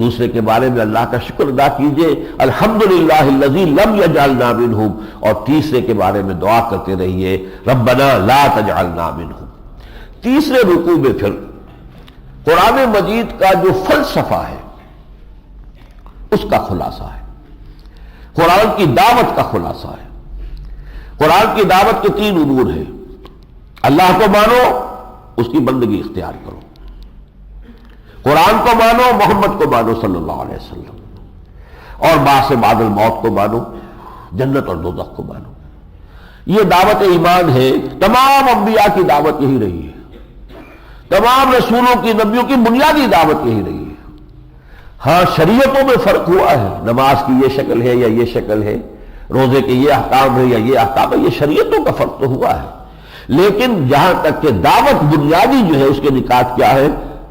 دوسرے کے بارے میں اللہ کا شکر ادا کیجئے الحمدللہ الذی لم یجعلنا منہم، اور تیسرے کے بارے میں دعا کرتے رہیے ربنا لا تجعلنا منہم۔ تیسرے رکوع میں پھر قرآن مجید کا جو فلسفہ ہے اس کا خلاصہ ہے، قرآن کی دعوت کا خلاصہ ہے۔ قرآن کی دعوت کے تین امور ہیں، اللہ کو مانو، اس کی بندگی اختیار کرو، قرآن کو مانو، محمد کو مانو صلی اللہ علیہ وسلم، اور بعد سے بعد الموت کو مانو، جنت اور دوزخ کو مانو۔ یہ دعوت ایمان ہے، تمام انبیاء کی دعوت یہی رہی ہے، تمام رسولوں کی، نبیوں کی بنیادی دعوت یہی رہی ہے۔ ہاں شریعتوں میں فرق ہوا ہے، نماز کی یہ شکل ہے یا یہ شکل ہے، روزے کے یہ احکام ہے یا یہ احکام ہے، یہ شریعتوں کا فرق تو ہوا ہے، لیکن جہاں تک کہ دعوت بنیادی جو ہے اس کے نکات کیا ہے؟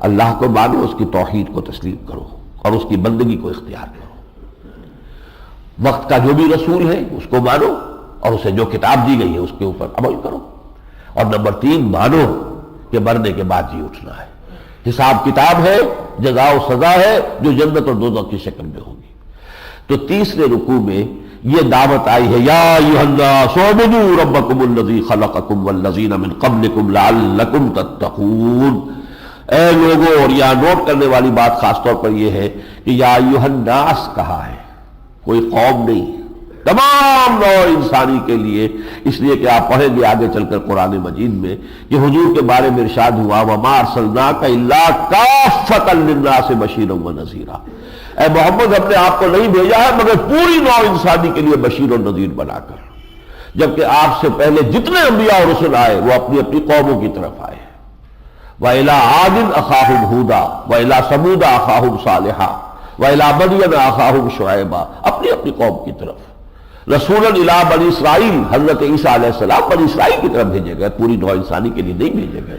اللہ کو مانو، اس کی توحید کو تسلیم کرو اور اس کی بندگی کو اختیار کرو۔ وقت کا جو بھی رسول ہے اس کو مانو اور اسے جو کتاب دی گئی ہے اس کے اوپر عمل کرو۔ اور نمبر تین، مانو کہ مرنے کے بعد جی اٹھنا ہے، حساب کتاب ہے، جزا و سزا ہے جو جنت اور دوزخ کی شکل میں ہوگی۔ تو تیسرے رکوع میں یہ دعوت آئی ہے یا ایھا الناس اعبدوا ربکم الذی خلقکم والذین من قبلکم لعلکم تتقون۔ اے لوگوں، اور یہاں نوٹ کرنے والی بات خاص طور پر یہ ہے کہ یا ایھا الناس کہا ہے، کوئی قوم نہیں، تمام نوع انسانی کے لیے، اس لیے کہ آپ پڑھیں گے آگے چل کر قرآن مجید میں کہ حضور کے بارے میں ارشاد ہوا وَمَا أَرْسَلْنَاكَ إِلَّا كَافَّةً لِلنَّاسِ بَشِيرًا وَنَذِيرًا، اے محمد ہم نے آپ کو نہیں بھیجا ہے مگر پوری نوع انسانی کے لیے بشیر و نذیر بنا کر، جبکہ آپ سے پہلے جتنے انبیاء اور رسل آئے وہ اپنی اپنی قوموں کی طرف آئے۔ وَإِلَىٰ عَادٍ أَخَاهُمْ هُودًا وَإِلَىٰ ثَمُودَ أَخَاهُمْ صَالِحًا وَإِلَىٰ مَدْيَنَ أَخَاهُمْ شُعَيْبًا، اپنی اپنی قوم کی طرف۔ رسولاً إِلَىٰ بنی اسرائیل، حضرت عیسیٰ علیہ السلام بنی اسرائیل کی طرف بھیجے گئے، پوری نوع انسانی کے لیے نہیں بھیجے گئے۔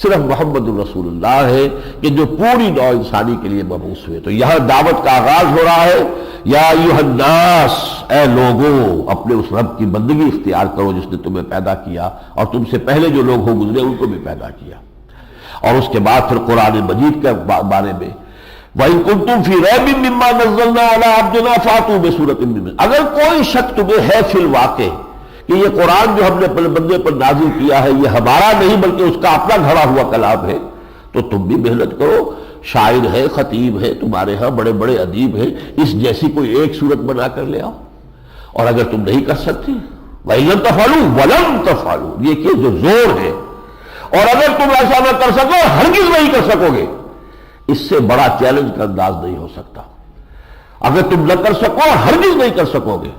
صرف محمد الرسول اللہ ہے کہ جو پوری نوع انسانی کے لیے مبعوث ہوئے۔ تو یہاں دعوت کا آغاز ہو رہا ہے، یا ایھا الناس، اے لوگوں اپنے اس رب کی بندگی اختیار کرو جس نے تمہیں پیدا کیا اور تم سے پہلے جو لوگ ہو گزرے ان کو بھی پیدا کیا۔ اور اس کے بعد پھر قرآن مجید کے بارے میں وَإِن كُنتُمْ فِي رَيْبٍ مِّمَّا نَزَّلْنَا عَلَىٰ عَبْدِنَا فَأْتُوا بِسُورَةٍ مِّن مِّثْلِهِ، اگر کوئی شک تمہیں ہے فی الواقع کہ یہ قرآن جو ہم نے اپنے بندے پر نازل کیا ہے یہ ہمارا نہیں بلکہ اس کا اپنا گھڑا ہوا کلام ہے، تو تم بھی محنت کرو، شاعر ہے، خطیب ہے، تمہارے ہاں بڑے بڑے ادیب ہیں، اس جیسی کوئی ایک صورت بنا کر لے آؤ۔ اور اگر تم نہیں کر سکتے وَإِن لَّمْ تَفْعَلُوا وَلَن تَفْعَلُوا، یہ کہ جو زور ہے، اور اگر تم ایسا نہ کر سکو ہرگز نہیں کر سکو گے، اس سے بڑا چیلنج کا انداز نہیں ہو سکتا۔ اگر تم نہ کر سکو ہرگز نہیں کر سکو گے،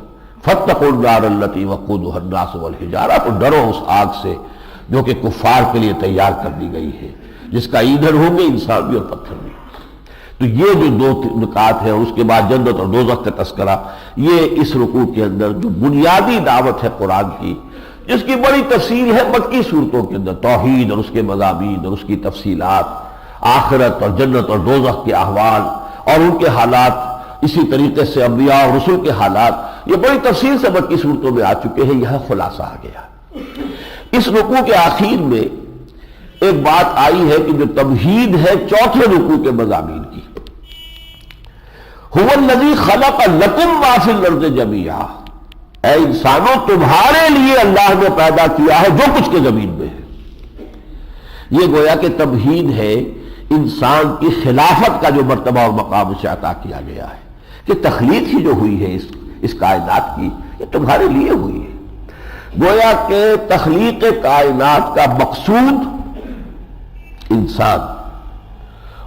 فَاتَّقُوا النَّارَ الَّتِي وَقُودُهَا النَّاسُ وَالْحِجَارَةُ، تو ڈرو اس آگ سے جو کہ کفار کے لیے تیار کر دی گئی ہے، جس کا ایندھن ہوں گے انسان بھی اور پتھر بھی۔ تو یہ جو دو نکات ہیں، اس کے بعد جنت اور دوزخ کا تذکرہ، یہ اس رکوع کے اندر جو بنیادی دعوت ہے قرآن کی، جس کی بڑی تفصیل ہے مکی صورتوں کے اندر، توحید اور اس کے مضامین اور اس کی تفصیلات، آخرت اور جنت اور دوزخ کے احوال اور ان کے حالات، اسی طریقے سے انبیاء اور رسل کے حالات، یہ بڑی تفصیل سے مکی صورتوں میں آ چکے ہیں۔ یہاں خلاصہ آ گیا۔ اس رکوع کے آخر میں ایک بات آئی ہے کہ جو تمہید ہے چوتھے رکوع کے مضامین کی، هُوَ الَّذِي خَلَقَ لَكُم مَّا فِي الْأَرْضِ جَمِيعًا، اے انسانوں تمہارے لیے اللہ نے پیدا کیا ہے جو کچھ کے زمین میں ہے۔ یہ گویا کہ تمہید ہے انسان کی خلافت کا جو مرتبہ اور مقام اسے عطا کیا گیا ہے، کہ تخلیق ہی جو ہوئی ہے اس کائنات کی، یہ تمہارے لیے ہوئی ہے۔ گویا کہ تخلیق کائنات کا مقصود انسان،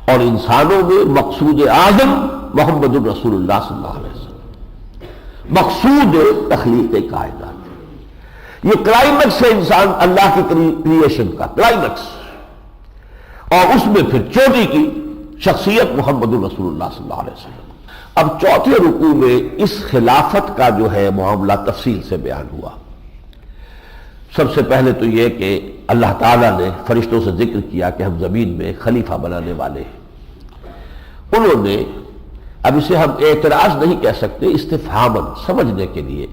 اور انسانوں میں مقصود اعظم محمد الرسول اللہ صلی اللہ علیہ وسلم، مقصود تخلیق کائنات، یہ کلائمیکس ہے انسان اللہ کی کریشن کا کلائمیکس، اور اس میں پھر چوٹی کی شخصیت محمد الرسول اللہ صلی اللہ علیہ وسلم۔ اب چوتھے رکوع میں اس خلافت کا جو ہے معاملہ تفصیل سے بیان ہوا۔ سب سے پہلے تو یہ کہ اللہ تعالیٰ نے فرشتوں سے ذکر کیا کہ ہم زمین میں خلیفہ بنانے والے ہیں۔ انہوں نے، اب اسے ہم اعتراض نہیں کہہ سکتے، استفہاماً سمجھنے کے لیے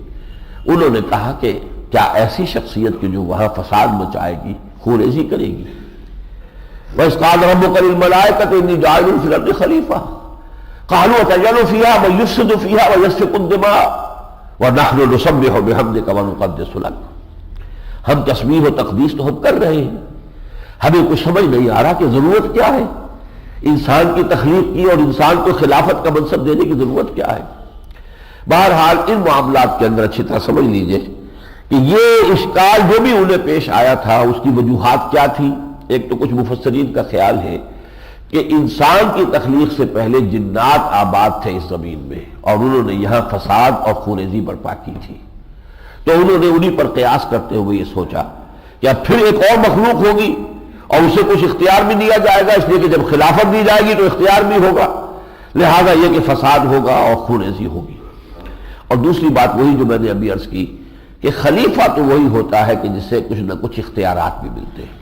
انہوں نے کہا کہ کیا ایسی شخصیت کی جو وہاں فساد مچائے گی، خونریزی کرے گی؟ وَإِذْ قَالَ رَبُّكَ لِلْمَلَائِكَةِ إِنِّي جَاعِلٌ فِي الْأَرْضِ خَلِيفَةً قَالُوا أَتَجْعَلُ فِيهَا مَن يُفْسِدُ فِيهَا وَيَسْفِكُ الدِّمَاءَ وَنَحْنُ نُسَبِّحُ بِحَمْدِكَ وَنُقَدِّسُ لَكَ، ہم تسبیح و تقدیس تو ہم کر رہے ہیں، ہمیں کچھ سمجھ نہیں آ رہا کہ ضرورت کیا ہے، انسان کی تخلیق کی اور انسان کو خلافت کا منصب دینے کی ضرورت کیا ہے۔ بہرحال ان معاملات کے اندر اچھی طرح سمجھ لیجئے کہ یہ اشکال جو بھی انہیں پیش آیا تھا اس کی وجوہات کیا تھی۔ ایک تو کچھ مفسرین کا خیال ہے کہ انسان کی تخلیق سے پہلے جنات آباد تھے اس زمین میں، اور انہوں نے یہاں فساد اور خونریزی برپا کی تھی، تو انہوں نے انہی پر قیاس کرتے ہوئے یہ سوچا کہ اب پھر ایک اور مخلوق ہوگی اور اسے کچھ اختیار بھی دیا جائے گا، اس لیے کہ جب خلافت دی جائے گی تو اختیار بھی ہوگا، لہذا یہ کہ فساد ہوگا اور خونریزی ہوگی۔ اور دوسری بات وہی جو میں نے ابھی عرض کی کہ خلیفہ تو وہی ہوتا ہے کہ جسے کچھ نہ کچھ اختیارات بھی ملتے ہیں،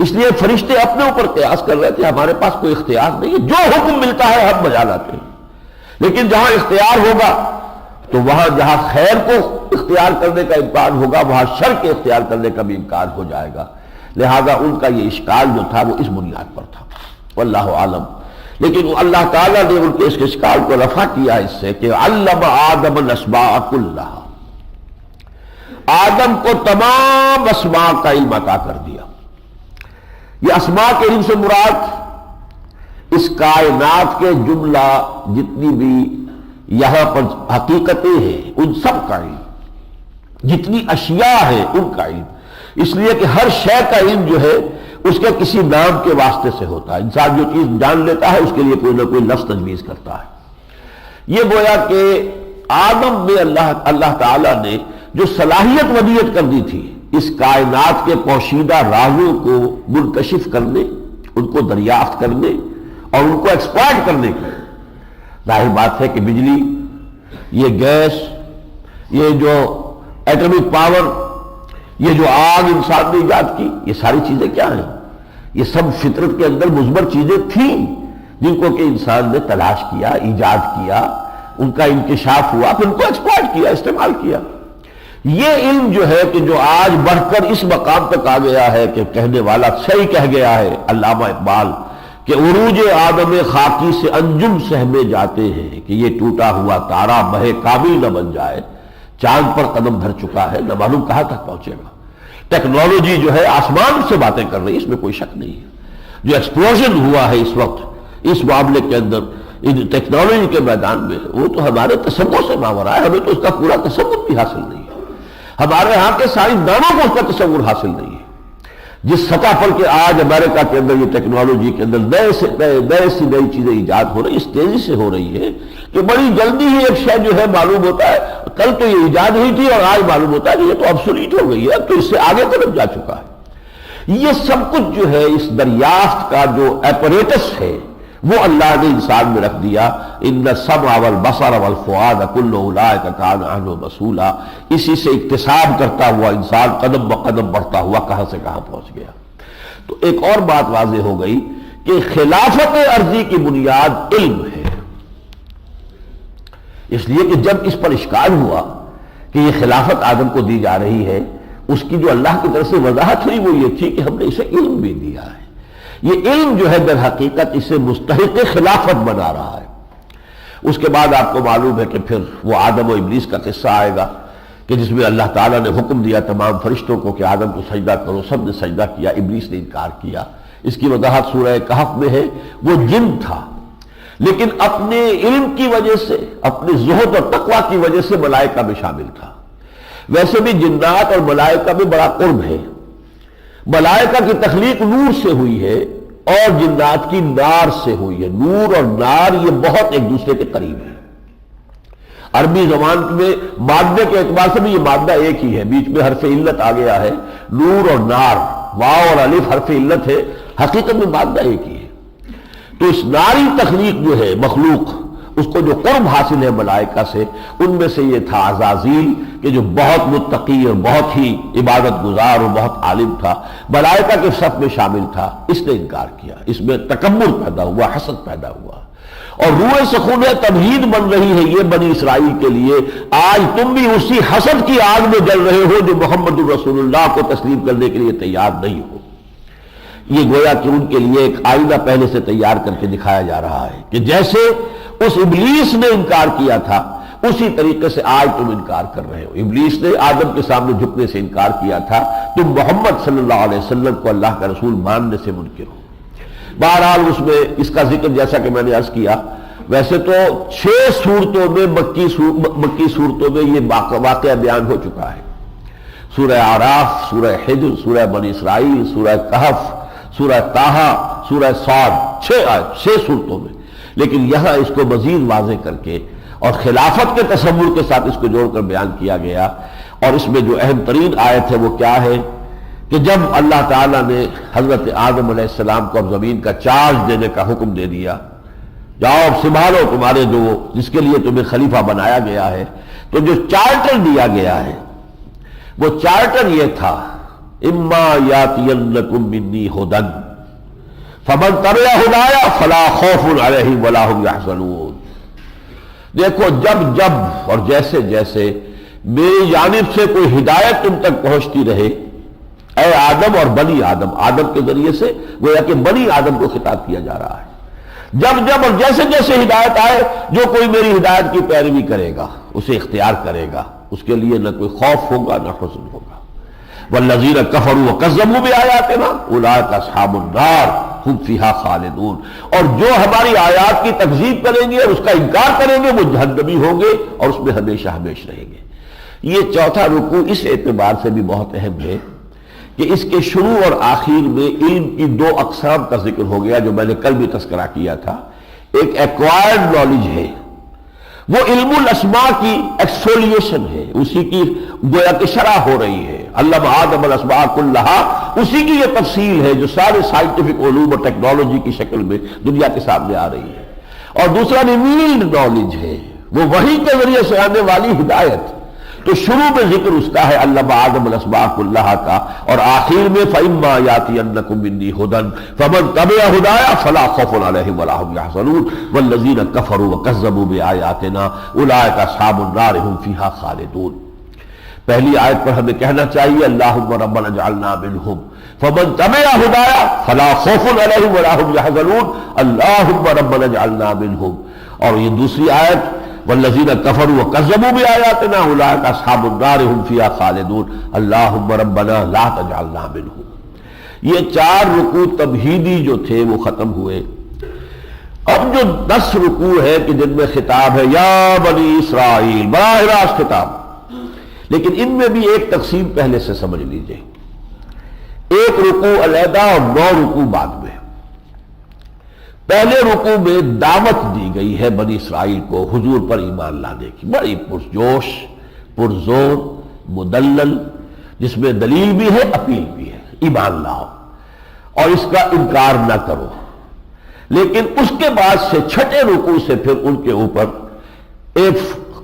اس لیے فرشتے اپنے اوپر قیاس کر رہے تھے ہمارے پاس کوئی اختیار نہیں ہے، جو حکم ملتا ہے ہم بجا لاتے ہیں، لیکن جہاں اختیار ہوگا تو وہاں جہاں خیر کو اختیار کرنے کا امکان ہوگا وہاں شر کے اختیار کرنے کا بھی امکان ہو جائے گا، لہذا ان کا یہ اشکال جو تھا وہ اس بنیاد پر تھا، واللہ عالم۔ لیکن اللہ تعالیٰ نے ان کے اس اشکال کو رفع کیا اس سے کہ علم آدم الاسماء کلھا، آدم کو تمام اسماء کا علم عطا کر دیا۔ یہ اسماء کے علم سے مراد اس کائنات کے جملہ جتنی بھی یہاں پر حقیقتیں ہیں ان سب کا علم، جتنی اشیاء ہیں ان کا علم، اس لیے کہ ہر شے کا علم جو ہے اس کے کسی نام کے واسطے سے ہوتا ہے۔ انسان جو چیز جان لیتا ہے اس کے لیے کوئی نہ کوئی لفظ تجویز کرتا ہے۔ یہ گویا کہ آدم میں اللہ تعالیٰ نے جو صلاحیت ودیت کر دی تھی اس کائنات کے پوشیدہ رازوں کو منکشف کرنے، ان کو دریافت کرنے اور ان کو ایکسپلائٹ کرنے کی، ظاہر بات ہے کہ بجلی، یہ گیس، یہ جو ایٹمک پاور، یہ جو آگ انسان نے ایجاد کی، یہ ساری چیزیں کیا ہیں؟ یہ سب فطرت کے اندر مضمر چیزیں تھیں جن کو کہ انسان نے تلاش کیا، ایجاد کیا، ان کا انکشاف ہوا، پھر ان کو ایکسپلائٹ کیا، استعمال کیا۔ یہ علم جو ہے کہ جو آج بڑھ کر اس مقام تک آ گیا ہے کہ کہنے والا صحیح کہہ گیا ہے علامہ اقبال کہ عروج آدم خاکی سے انجم سہمے جاتے ہیں کہ یہ ٹوٹا ہوا تارا مہ کامل نہ بن جائے، چاند پر قدم دھر چکا ہے، نہ معلوم کہاں تک پہنچے گا۔ ٹیکنالوجی جو ہے آسمان سے باتیں کر رہی ہے، اس میں کوئی شک نہیں ہے۔ جو ایکسپلوژن ہوا ہے اس وقت اس معاملے کے اندر ٹیکنالوجی کے میدان میں، وہ تو ہمارے تصور سے ماورا ہے، ہمیں تو اس کا پورا تصور بھی حاصل نہیں ہے، ہمارے ہاں کے سائنسدانوں کو اس کا تصور حاصل نہیں ہے۔ جس سطح پر کہ آج امریکہ کے اندر یہ ٹیکنالوجی کے اندر نئی چیزیں ایجاد ہو رہی، اس تیزی سے ہو رہی ہے کہ بڑی جلدی ہی ایک شے جو ہے معلوم ہوتا ہے، کل تو یہ ایجاد ہوئی تھی اور آج معلوم ہوتا ہے کہ یہ تو obsolete ہو گئی ہے، اب تو اس سے آگے قدم جا چکا ہے۔ یہ سب کچھ جو ہے اس دریافت کا جو ایپریٹس ہے وہ اللہ نے انسان میں رکھ دیا۔ ان السمع والبصر والفؤاد کل اولئک کان عنہ مسئولا، اسی سے اکتساب کرتا ہوا انسان قدم بقدم بڑھتا ہوا کہاں سے کہاں پہنچ گیا۔ تو ایک اور بات واضح ہو گئی کہ خلافت عرضی کی بنیاد علم ہے، اس لیے کہ جب اس پر اشکال ہوا کہ یہ خلافت آدم کو دی جا رہی ہے، اس کی جو اللہ کی طرف سے وضاحت ہوئی وہ یہ تھی کہ ہم نے اسے علم بھی دیا ہے۔ یہ علم جو ہے در حقیقت اسے مستحق خلافت بنا رہا ہے۔ اس کے بعد آپ کو معلوم ہے کہ پھر وہ آدم و ابلیس کا قصہ آئے گا کہ جس میں اللہ تعالیٰ نے حکم دیا تمام فرشتوں کو کہ آدم کو سجدہ کرو، سب نے سجدہ کیا، ابلیس نے انکار کیا۔ اس کی وضاحت سورہ کہف میں ہے۔ وہ جن تھا لیکن اپنے علم کی وجہ سے، اپنے زہد اور تقویٰ کی وجہ سے ملائکہ میں شامل تھا۔ ویسے بھی جنات اور ملائکہ میں بڑا قرب ہے، ملائکہ کی تخلیق نور سے ہوئی ہے اور جنات کی نار سے ہوئی ہے۔ نور اور نار یہ بہت ایک دوسرے کے قریب ہیں۔ عربی زبان میں مادے کے اعتبار سے بھی یہ مادہ ایک ہی ہے، بیچ میں حرف علت آ گیا ہے، نور اور نار، واو اور الف حرف علت ہے، حقیقت میں مادہ ایک ہی ہے۔ تو اس ناری تخلیق جو ہے مخلوق، اس کو جو قرب حاصل ہے ملائکہ سے، ان میں سے یہ تھا عزازیل کہ جو بہت متقی اور بہت ہی عبادت گزار اور بہت عالم تھا، ملائکہ کے صف میں شامل تھا، اس نے انکار کیا۔ اس میں تکبر پیدا ہوا، حسد پیدا ہوا، اور روح سخون تمہید بن رہی ہے یہ بنی اسرائیل کے لیے۔ آج تم بھی اسی حسد کی آگ میں جل رہے ہو جو محمد الرسول اللہ کو تسلیم کرنے کے لیے تیار نہیں ہو۔ یہ گویا کہ ان کے لیے ایک آئینہ پہلے سے تیار کر کے دکھایا جا رہا ہے کہ جیسے اس ابلیس نے انکار کیا تھا اسی طریقے سے آج تم انکار کر رہے ہو۔ ابلیس نے آدم کے سامنے جھکنے سے انکار کیا تھا، تم محمد صلی اللہ علیہ وسلم کو اللہ کا رسول ماننے سے منکر ہو۔ بہرحال اس میں اس کا ذکر جیسا کہ میں نے عرض کیا، ویسے تو 6 صورتوں میں مکی صورتوں میں یہ واقعہ بیان ہو چکا ہے۔ سورہ اعراف، سورہ حجر، سورہ بنی اسرائیل، سورہ کہف، سورہ طٰہٰ، سورہ صاد، 6 صورتوں میں، لیکن یہاں اس کو مزید واضح کر کے اور خلافت کے تصور کے ساتھ اس کو جوڑ کر بیان کیا گیا۔ اور اس میں جو اہم ترین آیت ہے وہ کیا ہے کہ جب اللہ تعالیٰ نے حضرت آدم علیہ السلام کو اب زمین کا چارج دینے کا حکم دے دیا، جاؤ اب سنبھالو تمہارے جو جس کے لیے تمہیں خلیفہ بنایا گیا ہے، تو جو چارٹر دیا گیا ہے وہ چارٹر یہ تھا، اما یاتینکم منی ھدی فمن تبع ھدایا فلا خوف علیہم ولا ھم یحزنون۔ دیکھو جب اور جیسے جیسے میری جانب سے کوئی ہدایت تم تک پہنچتی رہے، اے آدم اور بنی آدم، آدم کے ذریعے سے گویا کہ بنی آدم کو خطاب کیا جا رہا ہے، جب اور جیسے جیسے ہدایت آئے، جو کوئی میری ہدایت کی پیروی کرے گا، اسے اختیار کرے گا، اس کے لیے نہ کوئی خوف ہوگا نہ حزن ہوگا۔ والذین کفروا وکذبوا بآیاتنا اولئک اصحاب النار ہم فیہا خالدون، اور جو ہماری آیات کی تکذیب کریں گے اور اس کا انکار کریں گے وہ جہنمی ہوں گے اور اس میں ہمیشہ ہمیشہ رہیں گے۔ یہ چوتھا رکوع اس اعتبار سے بھی بہت اہم ہے کہ اس کے شروع اور آخر میں علم کی دو اقسام کا ذکر ہو گیا جو میں نے کل بھی تذکرہ کیا تھا۔ ایک ایکوائرڈ نالج ہے، وہ علم الاسماء کی ایکسفولیشن ہے، اسی کی گویا کہ شرح ہو رہی ہے، علم آدم الاسماء کلہا، اسی کی یہ تفصیل ہے جو سارے سائنٹیفک علوم اور ٹیکنالوجی کی شکل میں دنیا کے سامنے آ رہی ہے۔ اور دوسرا ریویلڈ نالج ہے، وہ وحی کے ذریعے سے آنے والی ہدایت۔ تو شروع میں ذکر اس کا ہے علم آدم الاسماء کلہا کا، اور آخر میں فَإِمَّا يَأْتِيَنَّكُم مِّنِّي هُدًى فَمَن تَبِعَ هُدَايَ فَلَا خَوْفٌ عَلَيْهِمْ وَلَا هُمْ يَحْزَنُونَ وَالَّذِينَ كَفَرُوا وَكَذَّبُوا بِآيَاتِنَا أُولَٰئِكَ أَصْحَابُ النَّارِ هُمْ فِيهَا خَالِدُونَ۔ پہلی آیت پر ہمیں کہنا چاہیے اللہم ربنا اجعلنا منہم فمن تبع ہدایا فلا خوف علیہم ولا هم يحزنون اللہم ربنا اجعلنا منہم، اور یہ دوسری آیت والذین کفروا وکذبوا بآیاتنا اولئک اصحاب النار هم فیہا خالدون اللہم ربنا لا تجعلنا منہم۔ یہ چار رکوع تمہیدی جو تھے وہ ختم ہوئے۔ اب جو 10 رکوع ہے کہ جن میں خطاب ہے یا بنی اسرائیل، براہ راست خطاب، لیکن ان میں بھی ایک تقسیم پہلے سے سمجھ لیجئے، ایک رکوع علیحدہ اور 9 رکوع بعد میں۔ پہلے رکوع میں دعوت دی گئی ہے بنی اسرائیل کو حضور پر ایمان لانے کی، بڑی پرجوش پرزور مدلل، جس میں دلیل بھی ہے اپیل بھی ہے، ایمان لاؤ اور اس کا انکار نہ کرو۔ لیکن اس کے بعد سے چھٹے رکوع سے پھر ان کے اوپر ایک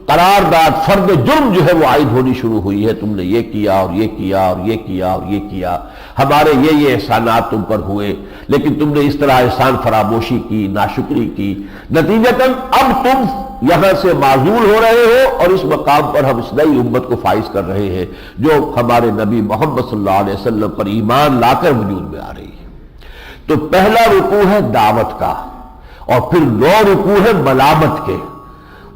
قرارداد فرد جرم جو ہے وہ عائد ہونی شروع ہوئی ہے، تم نے یہ کیا اور یہ کیا اور یہ کیا اور یہ کیا، ہمارے یہ احسانات تم پر ہوئے لیکن تم نے اس طرح احسان فراموشی کی، ناشکری کی، نتیجتاً اب تم یہاں سے معزول ہو رہے ہو اور اس مقام پر ہم اس نئی امت کو فائز کر رہے ہیں جو ہمارے نبی محمد صلی اللہ علیہ وسلم پر ایمان لا کر وجود میں آ رہی ہے۔ تو پہلا رکوع ہے دعوت کا، اور پھر 9 رکوع ہے ملامت کے،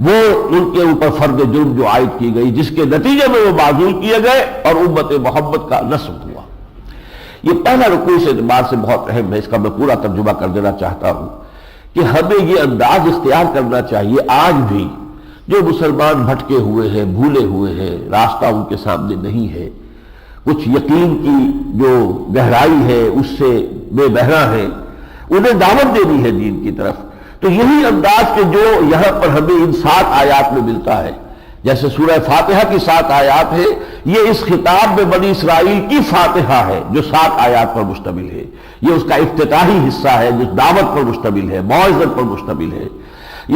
وہ ان کے اوپر فرد جرم جو عائد کی گئی جس کے نتیجے میں وہ معزول کیے گئے اور امت محمد کا نصب ہوا۔ یہ پہلا رکوع اس اعتبار سے بہت اہم ہے، اس کا میں پورا ترجمہ کر دینا چاہتا ہوں کہ ہمیں یہ انداز اختیار کرنا چاہیے آج بھی جو مسلمان بھٹکے ہوئے ہیں، بھولے ہوئے ہیں، راستہ ان کے سامنے نہیں ہے، کچھ یقین کی جو گہرائی ہے اس سے بے بہرا ہے، انہیں دعوت دینی ہے دین کی طرف۔ تو یہی انداز کہ جو یہاں پر ہمیں ان 7 آیات میں ملتا ہے، جیسے سورہ فاتحہ کی 7 آیات ہے، یہ اس خطاب میں بنی اسرائیل کی فاتحہ ہے جو 7 آیات پر مشتمل ہے، یہ اس کا افتتاحی حصہ ہے جو دعوت پر مشتمل ہے، موعظت پر مشتمل ہے۔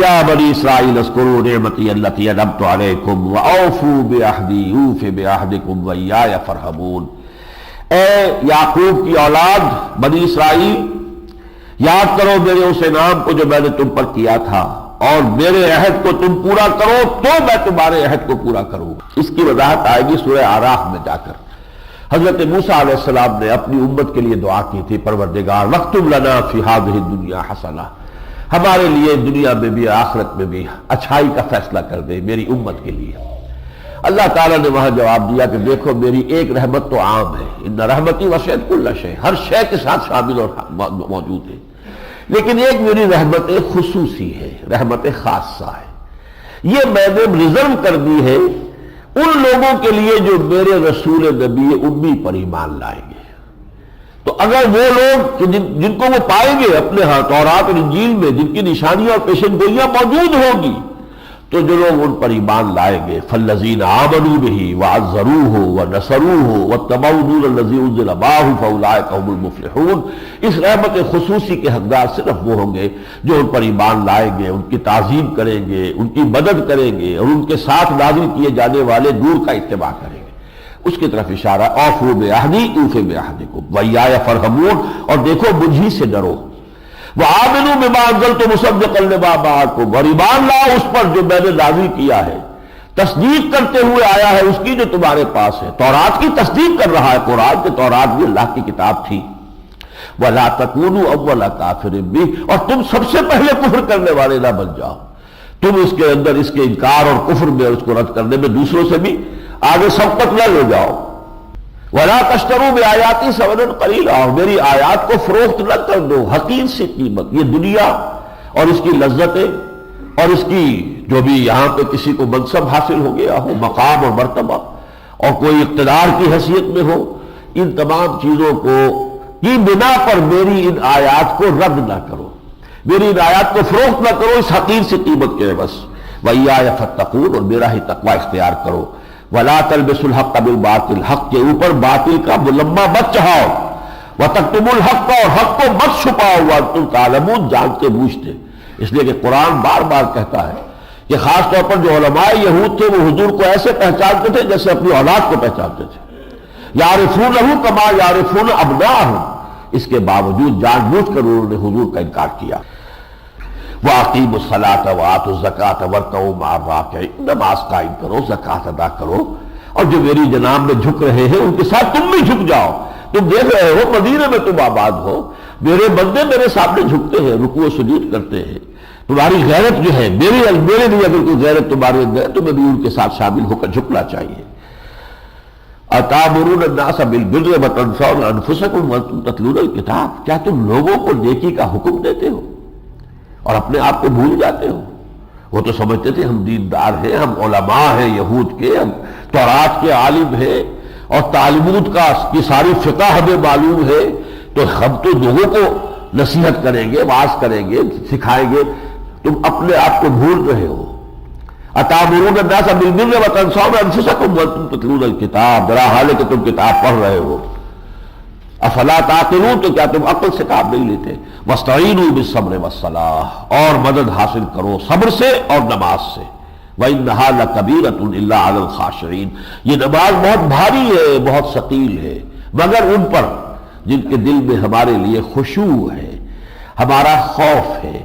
یا بنی اسرائیل اذکروا نعمتی التی انعمت علیکم واوفوا بعہدی اوف بعہدکم وایای فارہبون۔ اے یعقوب کی اولاد بنی اسرائیل، یاد کرو میرے اس انعام کو جو میں نے تم پر کیا تھا، اور میرے عہد کو تم پورا کرو تو میں تمہارے عہد کو پورا کروں گا۔ اس کی وضاحت آئے گی سورہ اعراف میں جا کر۔ حضرت موسیٰ علیہ السلام نے اپنی امت کے لیے دعا کی تھی، پروردگار وَاکْتُبْ لَنَا فِی ہَذِهِ الدُّنْیَا حَسَنَةً، ہمارے لیے دنیا میں بھی آخرت میں بھی اچھائی کا فیصلہ کر دے میری امت کے لیے۔ اللہ تعالیٰ نے وہاں جواب دیا کہ دیکھو میری ایک رحمت تو عام ہے، ان رحمتی وسعت کل شیء، ہر شے کے ساتھ شامل اور موجود ہے، لیکن ایک میری رحمت خصوصی ہے، رحمت خاصہ ہے، یہ میں نے ریزرو کر دی ہے ان لوگوں کے لیے جو میرے رسول نبی امی پر ایمان لائیں گے۔ تو اگر وہ لوگ جن کو وہ پائیں گے اپنے ہاں تورات اور انجیل میں، جن کی نشانیاں اور پیشن گوئیاں موجود ہوں گی، تو جو لوگ ان پر ایمان لائیں گے فالذین آمنوا بہ وعزروہ ونصروہ واتبعوا النور الذی انزل معہ فاولئک هم المفلحون، اس رحمت خصوصی کے حقدار صرف وہ ہوں گے جو ان پر ایمان لائیں گے، ان کی تعظیم کریں گے، ان کی مدد کریں گے اور ان کے ساتھ نازل کیے جانے والے نور کا اتباع کریں گے۔ اس کی طرف اشارہ اوفوا بعہدی اوف بعہدکم وایای فارہبون، اور دیکھو مجھ سے ڈرو، وآمنوا بما انزلت مصدقا لما معکم، اور ایمان لاؤ اس پر جو میں نے نازل کیا ہے، تصدیق کرتے ہوئے آیا ہے اس کی جو تمہارے پاس ہے۔ تورات کی تصدیق کر رہا ہے قرآن، کہ تورات بھی اللہ کی کتاب تھی۔ ولا تکونوا اول کافر بہ، اور تم سب سے پہلے کفر کرنے والے نہ بن جاؤ، تم اس کے اندر اس کے انکار اور کفر میں، اس کو رد کرنے میں دوسروں سے بھی آگے سبقت نہ لے جاؤ۔ وَلَا تَشْتَرُوا بِآيَاتِي ثَمَنًا قَلِيلًا، اور میری آیات کو فروخت نہ کر دو حقیر سی قیمت. یہ دنیا اور اس کی لذتیں اور اس کی جو بھی یہاں پہ کسی کو منصب حاصل ہو گیا ہو، مقام اور مرتبہ، اور کوئی اقتدار کی حیثیت میں ہو، ان تمام چیزوں کو کی بنا پر میری ان آیات کو رد نہ کرو، میری ان آیات کو فروخت نہ کرو اس حقیر سی قیمت کے بس. وَإِيَّايَ فَاتَّقُونَ، اور میرا ہی تقوی اختیار کرو. وَلَا تَلْبِسُوا الْحَقَّ بِالْبَاطِلِ، حق کے اوپر باطل کا ملمہ مت چڑھاؤ. وَتَكْتُمُوا الْحَقَّ، اور حق کو مت چھپاؤ. وَأَنْتُمْ تَعْلَمُونَ، جانتے بوجھتے. اس لیے کہ قرآن بار بار کہتا ہے کہ خاص طور پر جو علماء یہود تھے وہ حضور کو ایسے پہچانتے تھے جیسے اپنی اولاد کو پہچانتے تھے. یعرفونہ کما یعرفون ابناءہم، اس کے باوجود جان بوجھ کر انہوں نے حضور کا انکار کیا. وَأَقِیمُوا الصَّلَاةَ وَآتُوا الزَّکَاةَ وَارْکَعُوا مَعَ الرَّاکِعِینَ، نماز قائم کرو، زکوٰۃ ادا کرو، اور جو میری جناب میں جھک رہے ہیں ان کے ساتھ تم بھی جھک جاؤ. تم دیکھ رہے ہو مدینے میں تم آباد ہو، میرے بندے میرے سامنے جھکتے ہیں، رکوع و سجود کرتے ہیں. تمہاری غیرت جو ہے میرے لیے اگر کوئی غیرت تمہارے اندر ہے تمہیں بھی ان کے ساتھ شامل ہو کر جھکنا چاہیے. أَتَأْمُرُونَ النَّاسَ بِالْبِرِّ وَتَنْسَوْنَ أَنفُسَكُمْ وَأَنْتُمْ تَتْلُونَ الْكِتَابَ، کیا تم لوگوں کو نیکی کا حکم دیتے ہو اور اپنے آپ کو بھول جاتے ہو؟ وہ تو سمجھتے تھے ہم دیندار ہیں، ہم علماء ہیں یہود کے، ہم تورات کے عالم ہیں اور تعلیمات کی ساری فقہ ہمیں معلوم ہے، تو ہم تو لوگوں کو نصیحت کریں گے، واعظ کریں گے، سکھائیں گے. تم اپنے آپ کو بھول رہے ہو. أَتَأْمُرُونَ النَّاسَ بِالْبِرِّ وَتَنْسَوْنَ أَنفُسَكُمْ وَأَنْتُمْ تَتْلُونَ الْكِتَابَ، برا حال ہے کہ تم کتاب پڑھ رہے ہو. افلا تعقلون، تو کیا تم عقل سے کام نہیں لیتے. وَاسْتَعِینُوا بِالصَّبْرِ وَالصَّلَاةِ، اور مدد حاصل کرو صبر سے اور نماز سے. وَإِنَّهَا لَكَبِیرَةٌ إِلَّا عَلَى الْخَاشِعِینَ، یہ نماز بہت بھاری ہے، بہت ثقیل ہے، مگر ان پر جن کے دل میں ہمارے لیے خشوع ہے، ہمارا خوف ہے،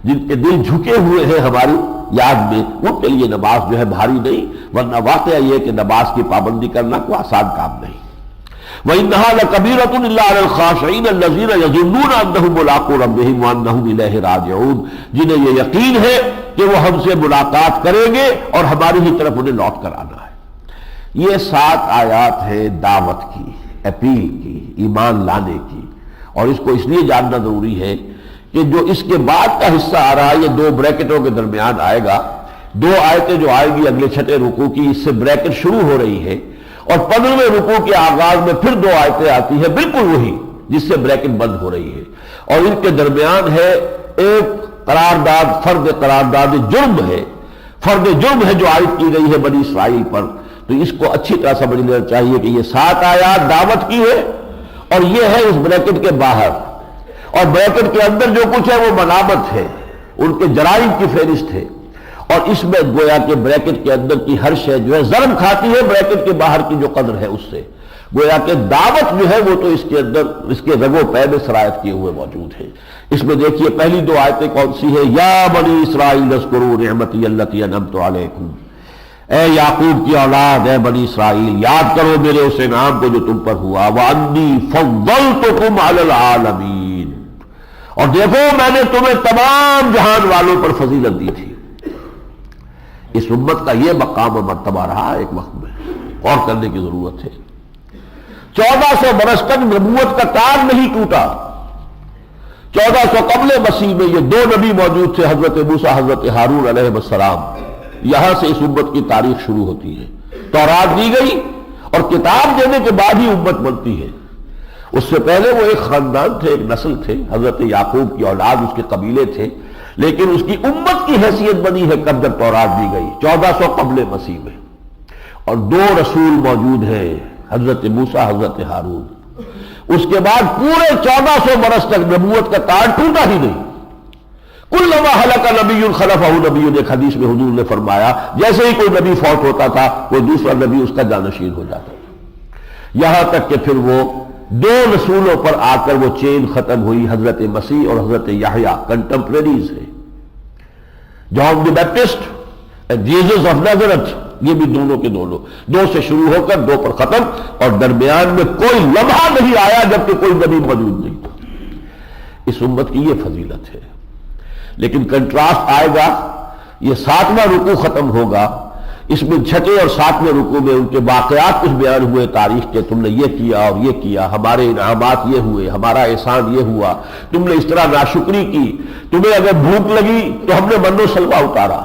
جن کے دل جھکے ہوئے ہیں ہماری یاد میں، ان کے لیے نماز جو ہے بھاری نہیں. ورنہ واقعہ یہ کہ نماز کی پابندی کرنا کوئی آسان کام نہیں. وَإِنَّهَا لَكَبِيرَةٌ إِلَّا عَلَى الْخَاشِعِينَ الَّذِينَ يَظُنُّونَ أَنَّهُمْ مُلَاقُو رَبِّهِمْ وَأَنَّهُمْ إِلَيْهِ رَاجِعُونَ، جنہیں یہ یقین ہے کہ وہ ہم سے ملاقات کریں گے اور ہماری ہی طرف انہیں لوٹ کر آنا ہے. یہ 7 آیات ہیں دعوت کی، اپیل کی، ایمان لانے کی. اور اس کو اس لیے جاننا ضروری ہے کہ جو اس کے بعد کا حصہ آ رہا ہے یہ 2 بریکٹوں کے درمیان آئے گا. 2 آیتیں جو آئے گی اگلے 6 رکوع کی، اس سے بریکٹ شروع ہو رہی ہے، اور 15ویں رکوع کے آغاز میں پھر 2 آیتیں آتی ہیں بالکل وہی جس سے بریکٹ بند ہو رہی ہے. اور ان کے درمیان ہے ایک قرارداد، فرض قرارداد جرم ہے، فرض جرم ہے جو عائد کی گئی ہے بنی اسرائیل پر. تو اس کو اچھی طرح سمجھ لینا چاہیے کہ یہ 7 آیات دعوت کی ہے، اور یہ ہے اس بریکٹ کے باہر. اور بریکٹ کے اندر جو کچھ ہے وہ ملامت ہے، ان کے جرائم کی فہرست ہے. اور اس میں گویا کہ بریکٹ کے اندر کی ہر شے جو ہے ضرب کھاتی ہے بریکٹ کے باہر کی جو قدر ہے اس سے. گویا کہ دعوت جو ہے وہ تو اس کے اندر اس کے رگ و پے میں سرایت کیے ہوئے موجود ہے. اس میں دیکھیے پہلی 2 آیتیں کون سی ہے؟ یا بنی اسرائیل اذکروا نعمتی التی انعمت علیکم، اے یعقوب کی اولاد، اے بنی اسرائیل یاد کرو میرے اس انعام کو جو تم پر ہوا. وانی فضلتکم علی العالمین، اور دیکھو میں نے تمہیں تمام جہان والوں پر فضیلت دی تھی. اس امت کا یہ مقام و مرتبہ رہا ایک وقت میں، غور کرنے کی ضرورت ہے. 1400 برس تک نبوت کا تاج نہیں ٹوٹا. 1400 قبل مسیح میں یہ 2 نبی موجود تھے، حضرت موسیٰ، حضرت ہارون علیہ السلام. یہاں سے اس امت کی تاریخ شروع ہوتی ہے. تورات دی گئی اور کتاب دینے کے بعد ہی امت بنتی ہے. اس سے پہلے وہ ایک خاندان تھے، ایک نسل تھے، حضرت یعقوب کی اولاد، اس کے قبیلے تھے، لیکن اس کی امت کی حیثیت بنی ہے کب جب تورات دی گئی 1400 قبل مسیح میں. اور 2 رسول موجود ہیں، حضرت موسیٰ، حضرت ہارون. اس کے بعد پورے 1400 برس تک نبوت کا تاج ٹوٹا ہی نہیں. کلما ہلک نبی خلفہ نبی، ایک حدیث میں حضور نے فرمایا جیسے ہی کوئی نبی فوت ہوتا تھا کوئی دوسرا نبی اس کا جانشین ہو جاتا. یہاں تک کہ پھر وہ 2 رسولوں پر آ کر وہ چین ختم ہوئی، حضرت مسیح اور حضرت یحییٰ کنٹمپریریز ہیں. جان دی بیپٹسٹ اینڈ جیسس آف نازارتھ، یہ بھی دونوں کے دونوں 2 سے شروع ہو کر 2 پر ختم، اور درمیان میں کوئی لمحہ نہیں آیا جبکہ کوئی نبی موجود نہیں تھا. اس امت کی یہ فضیلت ہے. لیکن کنٹراسٹ آئے گا، یہ 7واں رکوع ختم ہوگا، اس میں چھٹے اور ساتویں رکوع میں ان کے واقعات کچھ بیان ہوئے تاریخ کے، تم نے یہ کیا اور یہ کیا، ہمارے انعامات یہ ہوئے، ہمارا احسان یہ ہوا، تم نے اس طرح ناشکری کی، تمہیں اگر بھوک لگی تو ہم نے من و سلوہ اتارا،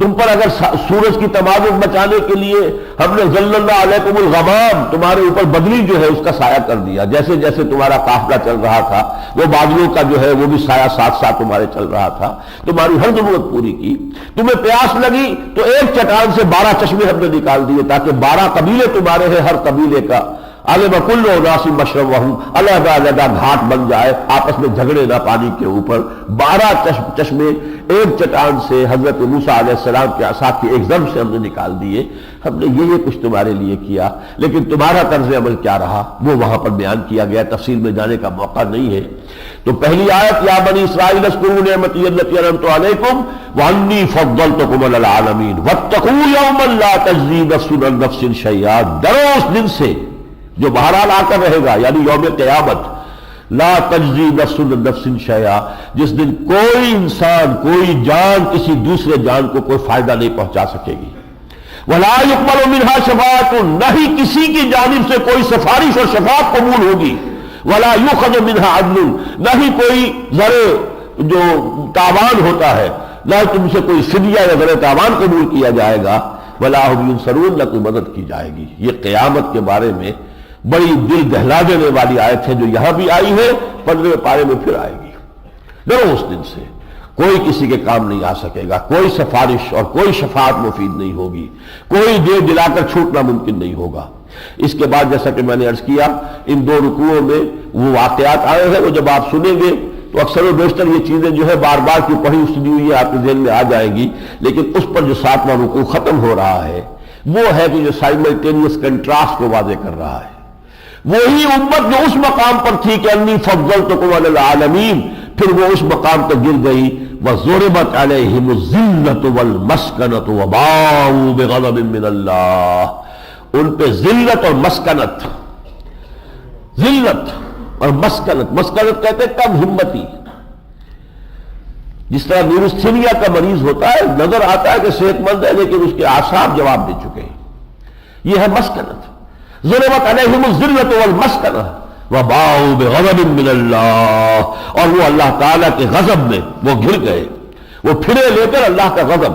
تم پر اگر سورج کی تمازن بچانے کے لیے ہم نے ظللنا علیکم الغمام، تمہارے اوپر بدلی جو ہے اس کا سایہ کر دیا، جیسے جیسے تمہارا قافلہ چل رہا تھا وہ بادلوں کا جو ہے وہ بھی سایہ ساتھ ساتھ تمہارے چل رہا تھا، تمہاری ہر ضرورت پوری کی، تمہیں پیاس لگی تو ایک چٹان سے 12 چشمے ہم نے نکال دیے تاکہ 12 قبیلے تمہارے ہیں، ہر قبیلے کا علم کل اناس مشربہم، علیحدہ علیحدہ گھاٹ بن جائے، آپس میں جھگڑے نہ پانی کے اوپر، 12 چشمے ایک چٹان سے حضرت موسیٰ علیہ السلام کے عصا کی ایک ضرب سے ہم نے نکال دیے، ہم نے یہ کچھ تمہارے لیے کیا، لیکن تمہارا طرز عمل کیا رہا وہ وہاں پر بیان کیا گیا، تفصیل میں جانے کا موقع نہیں ہے۔ تو پہلی آیت یا بنی اسرائیل اذکروا نعمتی التي انعمت علیکم وانی فضلتکم علی العالمین واتقوا یوما لا تجزی نفس عن نفس شیئا، ڈرو اس دن سے جو بہرحال آ کر رہے گا، یعنی یوم قیامت، لا تجزی نفس عن نفس شیئا، جس دن کوئی انسان، کوئی جان کسی دوسرے جان کو کوئی فائدہ نہیں پہنچا سکے گی، ولا یقبل منہا شفاعۃ، نہ ہی کسی کی جانب سے کوئی سفارش اور شفاعت قبول ہوگی، ولا یؤخذ منہا عدل، نہ ہی کوئی ذرے جو تاوان ہوتا ہے، نہ تم سے کوئی فدیہ یا ذرے تاوان قبول کیا جائے گا، ولا هم ینصرون، نہ کوئی مدد کی جائے گی۔ یہ قیامت کے بارے میں بڑی دل دہلا دینے والی آیت ہے جو یہاں بھی آئی ہے، 15ویں پارے میں پھر آئے گی۔ ڈرو اس دن سے، کوئی کسی کے کام نہیں آ سکے گا، کوئی سفارش اور کوئی شفاعت مفید نہیں ہوگی، کوئی دے دلا کر چھوٹنا ممکن نہیں ہوگا۔ اس کے بعد جیسا کہ میں نے عرض کیا، ان 2 رکوعوں میں وہ واقعات آئے ہیں، وہ جب آپ سنیں گے تو اکثر و بیشتر یہ چیزیں جو ہے بار بار کی پڑھی سنی ہوئی ہے آپ کے ذہن میں آ جائیں گی، لیکن اس پر جو 7واں رکوع ختم ہو رہا ہے وہ ہے کہ جو سائملٹینیس کنٹراسٹ کو واضح کر رہا ہے، وہی امت جو اس مقام پر تھی کہ انی فضلتکم علی العالمین، پھر وہ اس مقام تک گر گئی، وَضُرِبَتْ عَلَيْهِمُ الذِّلَّةُ وَالْمَسْكَنَةُ وَبَاءُوا بِغَضَبٍ مِّنَ اللَّهِ، ان پہ ذلت اور مسکنت، ذلت اور مسکنت، مسکنت کہتے ہیں کم ہمتی، جس طرح نیورستھینیا کا مریض ہوتا ہے، نظر آتا ہے کہ صحت مند ہے لیکن اس کے اعصاب جواب دے چکے ہیں، یہ ہے مسکنت۔ ضربت علیہم الذلۃ والمسکنہ وباؤوا بغضب من اللہ، اور وہ اللہ تعالیٰ کے غضب میں وہ گر گئے، وہ پھرے لے کر اللہ کا غضب۔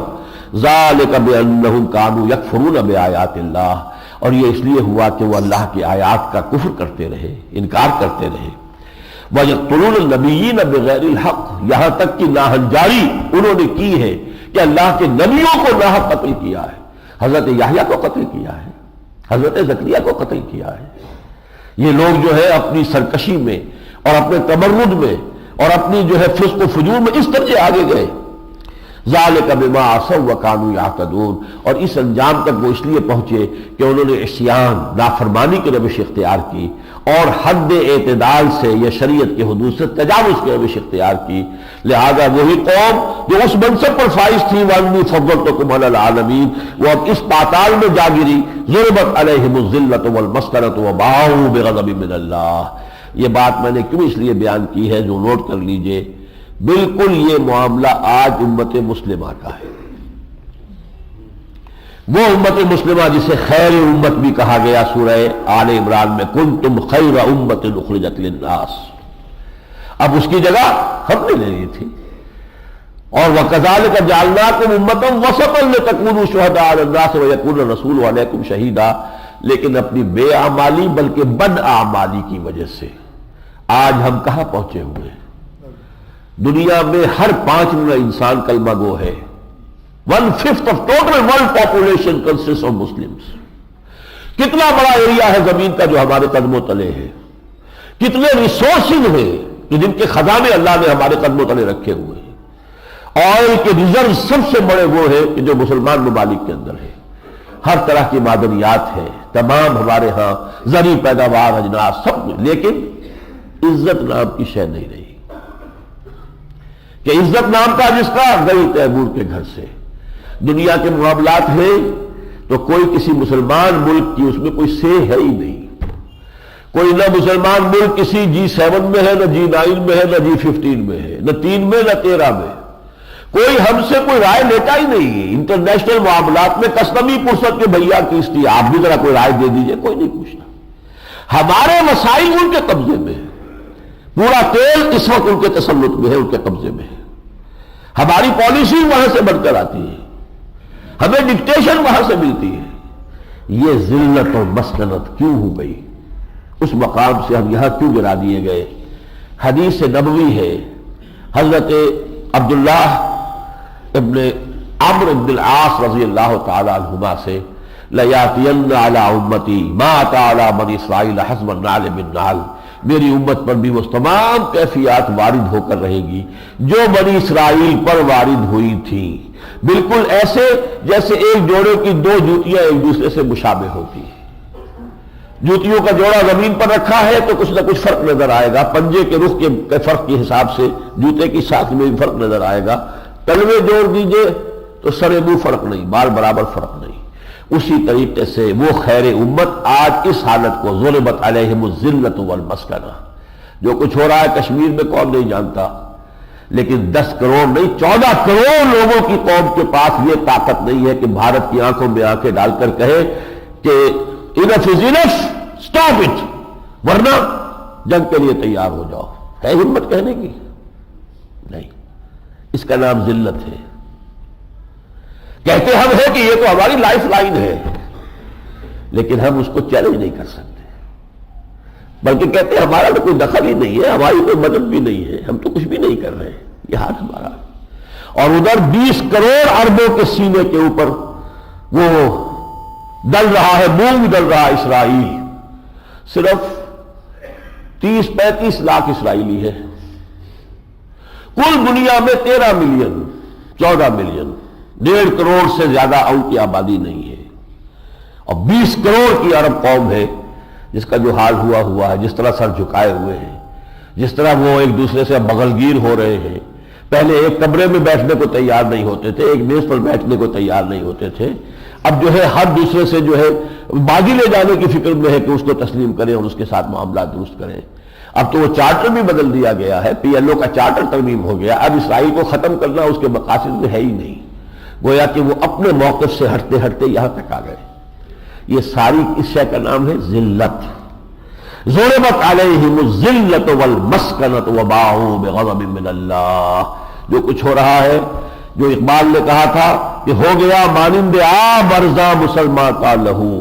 ذالک بانہم کانوا یکفرون بآیات اللہ، اور یہ اس لیے ہوا کہ وہ اللہ کی آیات کا کفر کرتے رہے، انکار کرتے رہے۔ وَيَقْتُلُونَ النَّبِيِّينَ بِغَيْرِ الْحَقِّ، یہاں تک کہ ناہنجاری انہوں نے کی ہے کہ اللہ کے نبیوں کو ناحق قتل کیا ہے، حضرت یحییٰ کو قتل کیا ہے، حضرت زکریا کو قتل کیا ہے۔ یہ لوگ جو ہے اپنی سرکشی میں اور اپنے تمرد میں اور اپنی جو ہے فسق و فجور میں اس طرح آگے گئے۔ ذالک بما عصوا وکانوا یعتدون، اور اس انجام تک وہ اس لیے پہنچے کہ انہوں نے عصیان، نافرمانی کی روش اختیار کی اور حد اعتدال سے یا شریعت کے حدود سے تجاوز کی روش اختیار کی، لہذا وہی قوم جو اس منصب پر فائز تھی وانی فضلتکم علی العالمین، وہ اب اس پاتال میں جا گری۔ ضربت علیہم الذلۃ والمسکنۃ وباؤوا بغضب من اللہ، یہ بات میں نے کیوں اس لیے بیان کی ہے جو نوٹ کر لیجئے، بالکل یہ معاملہ آج امت مسلمہ کا ہے، وہ امت مسلمہ جسے خیر امت بھی کہا گیا سورہ آل عمران میں، کنتم خیر امت اخرجت للناس، اب اس کی جگہ ہم نے لے لی تھی۔ اور وَكَذَلِكَ جَعَلْنَاكُمْ أُمَّةً وَسَطًا لِتَكُونُوا شُهَدَاءَ عَلَى النَّاسِ وَيَكُونَ الرَّسُولُ عَلَيْكُمْ شَهِيدًا، لیکن اپنی بے اعمالی بلکہ بد اعمالی کی وجہ سے آج ہم کہاں پہنچے ہوئے ہیں؟ دنیا میں ہر 5واں انسان کلمہ گو ہے، 1/5 of total world population consists of Muslims۔ کتنا بڑا ایریا ہے زمین کا جو ہمارے قدموں تلے ہے، کتنے ریسورسز ہیں کہ جن کے خزانے اللہ نے ہمارے قدموں تلے رکھے ہوئے ہیں، آئل کے ریزرو سب سے بڑے وہ ہیں کہ جو مسلمان ممالک کے اندر ہے، ہر طرح کی معدنیات ہے، تمام ہمارے ہاں زرعی پیداوار اجناس سب میں، لیکن عزت نام کی شے نہیں رہی کہ عزت نام کا جس کا گئی تیمور کے گھر سے۔ دنیا کے معاملات ہیں تو کوئی کسی مسلمان ملک کی اس میں کوئی سے ہے ہی نہیں، کوئی نہ مسلمان ملک کسی G7 میں ہے، نہ G9 میں ہے، نہ G15 میں ہے، نہ 3 میں نہ 13 میں، کوئی ہم سے کوئی رائے لیتا ہی نہیں. انٹرنیشنل معاملات میں کسٹمی پرست کے بھیا کیستی آپ بھی ذرا کوئی رائے دے دیجئے، کوئی نہیں پوچھتا. ہمارے مسائل ان کے قبضے میں ہے، پورا تیل اس وقت ان کے تسلط میں ہے، ان کے قبضے میں ہے. ہماری پالیسی وہاں سے بن کر آتی ہے، ہمیں ڈکٹیشن وہاں سے ملتی ہے. یہ ذلت اور مسکنت کیوں ہو گئی؟ اس مقام سے ہم یہاں کیوں گرا دیے گئے؟ حدیث نبوی ہے حضرت عبداللہ ابن عمرو بن العاص رضی اللہ تعالی عنہما سے، لَيَأْتِيَنَّ عَلَىٰ أُمَّتِي مَا أَتَىٰ عَلَىٰ بَنِي إِسْرَائِيلَ حَسْبَ النَّعْلِ بِالنَّعْلِ، میری امت پر بھی وہ تمام کیفیات وارد ہو کر رہے گی جو بنی اسرائیل پر وارد ہوئی تھی، بالکل ایسے جیسے ایک جوڑے کی دو جوتیاں ایک دوسرے سے مشابہ ہوتی ہیں. جوتیوں کا جوڑا زمین پر رکھا ہے تو کچھ نہ کچھ فرق نظر آئے گا، پنجے کے رخ کے فرق کے حساب سے جوتے کی ساخت میں بھی فرق نظر آئے گا. تلوے جوڑ دیجئے تو سر منہ فرق نہیں، بال برابر فرق نہیں. اسی طریقے سے وہ خیر امت آج اس حالت کو ضربت علیہم الذلۃ والمسکنہ، جو کچھ ہو رہا ہے کشمیر میں کون نہیں جانتا، لیکن 10 کروڑ نہیں 14 کروڑ لوگوں کی قوم کے پاس یہ طاقت نہیں ہے کہ بھارت کی آنکھوں میں آنکھیں ڈال کر کہے کہ انف از انف، اسٹاپ اٹ، ورنہ جنگ کے لیے تیار ہو جاؤ. ہے ہمت کہنے کی؟ نہیں. اس کا نام ذلت ہے. کہتے ہم ہیں کہ یہ تو ہماری لائف لائن ہے، لیکن ہم اس کو چیلنج نہیں کر سکتے، بلکہ کہتے ہیں ہمارا تو کوئی دخل ہی نہیں ہے، ہماری کوئی مدد بھی نہیں ہے، ہم تو کچھ بھی نہیں کر رہے. یہ حال ہمارا. اور ادھر 20 کروڑ اربوں کے سینے کے اوپر وہ ڈل رہا ہے، مونگ ڈل رہا ہے اسرائیل. صرف 30-35 لاکھ اسرائیلی ہے، کل دنیا میں 13 ملین 14 ملین 1.5 کروڑ سے زیادہ ان کی آبادی نہیں ہے، اور 20 کروڑ کی عرب قوم ہے جس کا جو حال ہوا ہے، جس طرح سر جھکائے ہوئے ہیں، جس طرح وہ ایک دوسرے سے بغل گیر ہو رہے ہیں. پہلے ایک کمرے میں بیٹھنے کو تیار نہیں ہوتے تھے، ایک میز پر بیٹھنے کو تیار نہیں ہوتے تھے. اب جو ہے ہر دوسرے سے جو ہے باغی لے جانے کی فکر میں ہے کہ اس کو تسلیم کریں اور اس کے ساتھ معاملات درست کریں. اب تو وہ چارٹر بھی بدل دیا گیا ہے، PLO کا چارٹر ترمیم ہو گیا. اب اسرائیل کو ختم کرنا اس کے مقاصد میں ہے ہی نہیں، گویا کہ وہ اپنے موقف سے ہٹتے ہٹتے یہاں تک آ گئے. یہ ساری اس شے کا نام ہے ذلت. ضربت علیہم الذلۃ والمسکنۃ وباءوا بغضب من اللہ. جو کچھ ہو رہا ہے، جو اقبال نے کہا تھا کہ ہو گیا مانند آب ارزاں مسلمان کا لہو.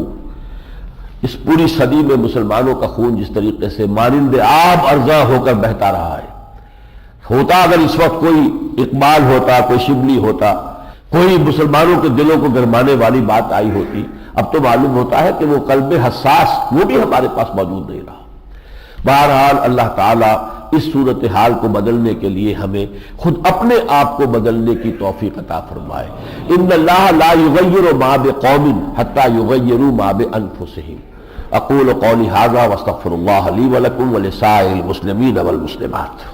اس پوری صدی میں مسلمانوں کا خون جس طریقے سے مانند آب ارزاں ہو کر بہتا رہا ہے. ہوتا اگر اس وقت کوئی اقبال ہوتا، کوئی شبلی ہوتا، کوئی مسلمانوں کے دلوں کو گرمانے والی بات آئی ہوتی. اب تو معلوم ہوتا ہے کہ وہ قلب حساس وہ بھی ہمارے پاس موجود نہیں رہا. بہرحال اللہ تعالیٰ اس صورتحال کو بدلنے کے لیے ہمیں خود اپنے آپ کو بدلنے کی توفیق عطا فرمائے. ان اللہ لا یغیر ما بقوم حتی یغیروا ما بانفسہم. اقول قولی ھذا واستغفر اللہ لی ولکم ولسائر المسلمین والمسلمات.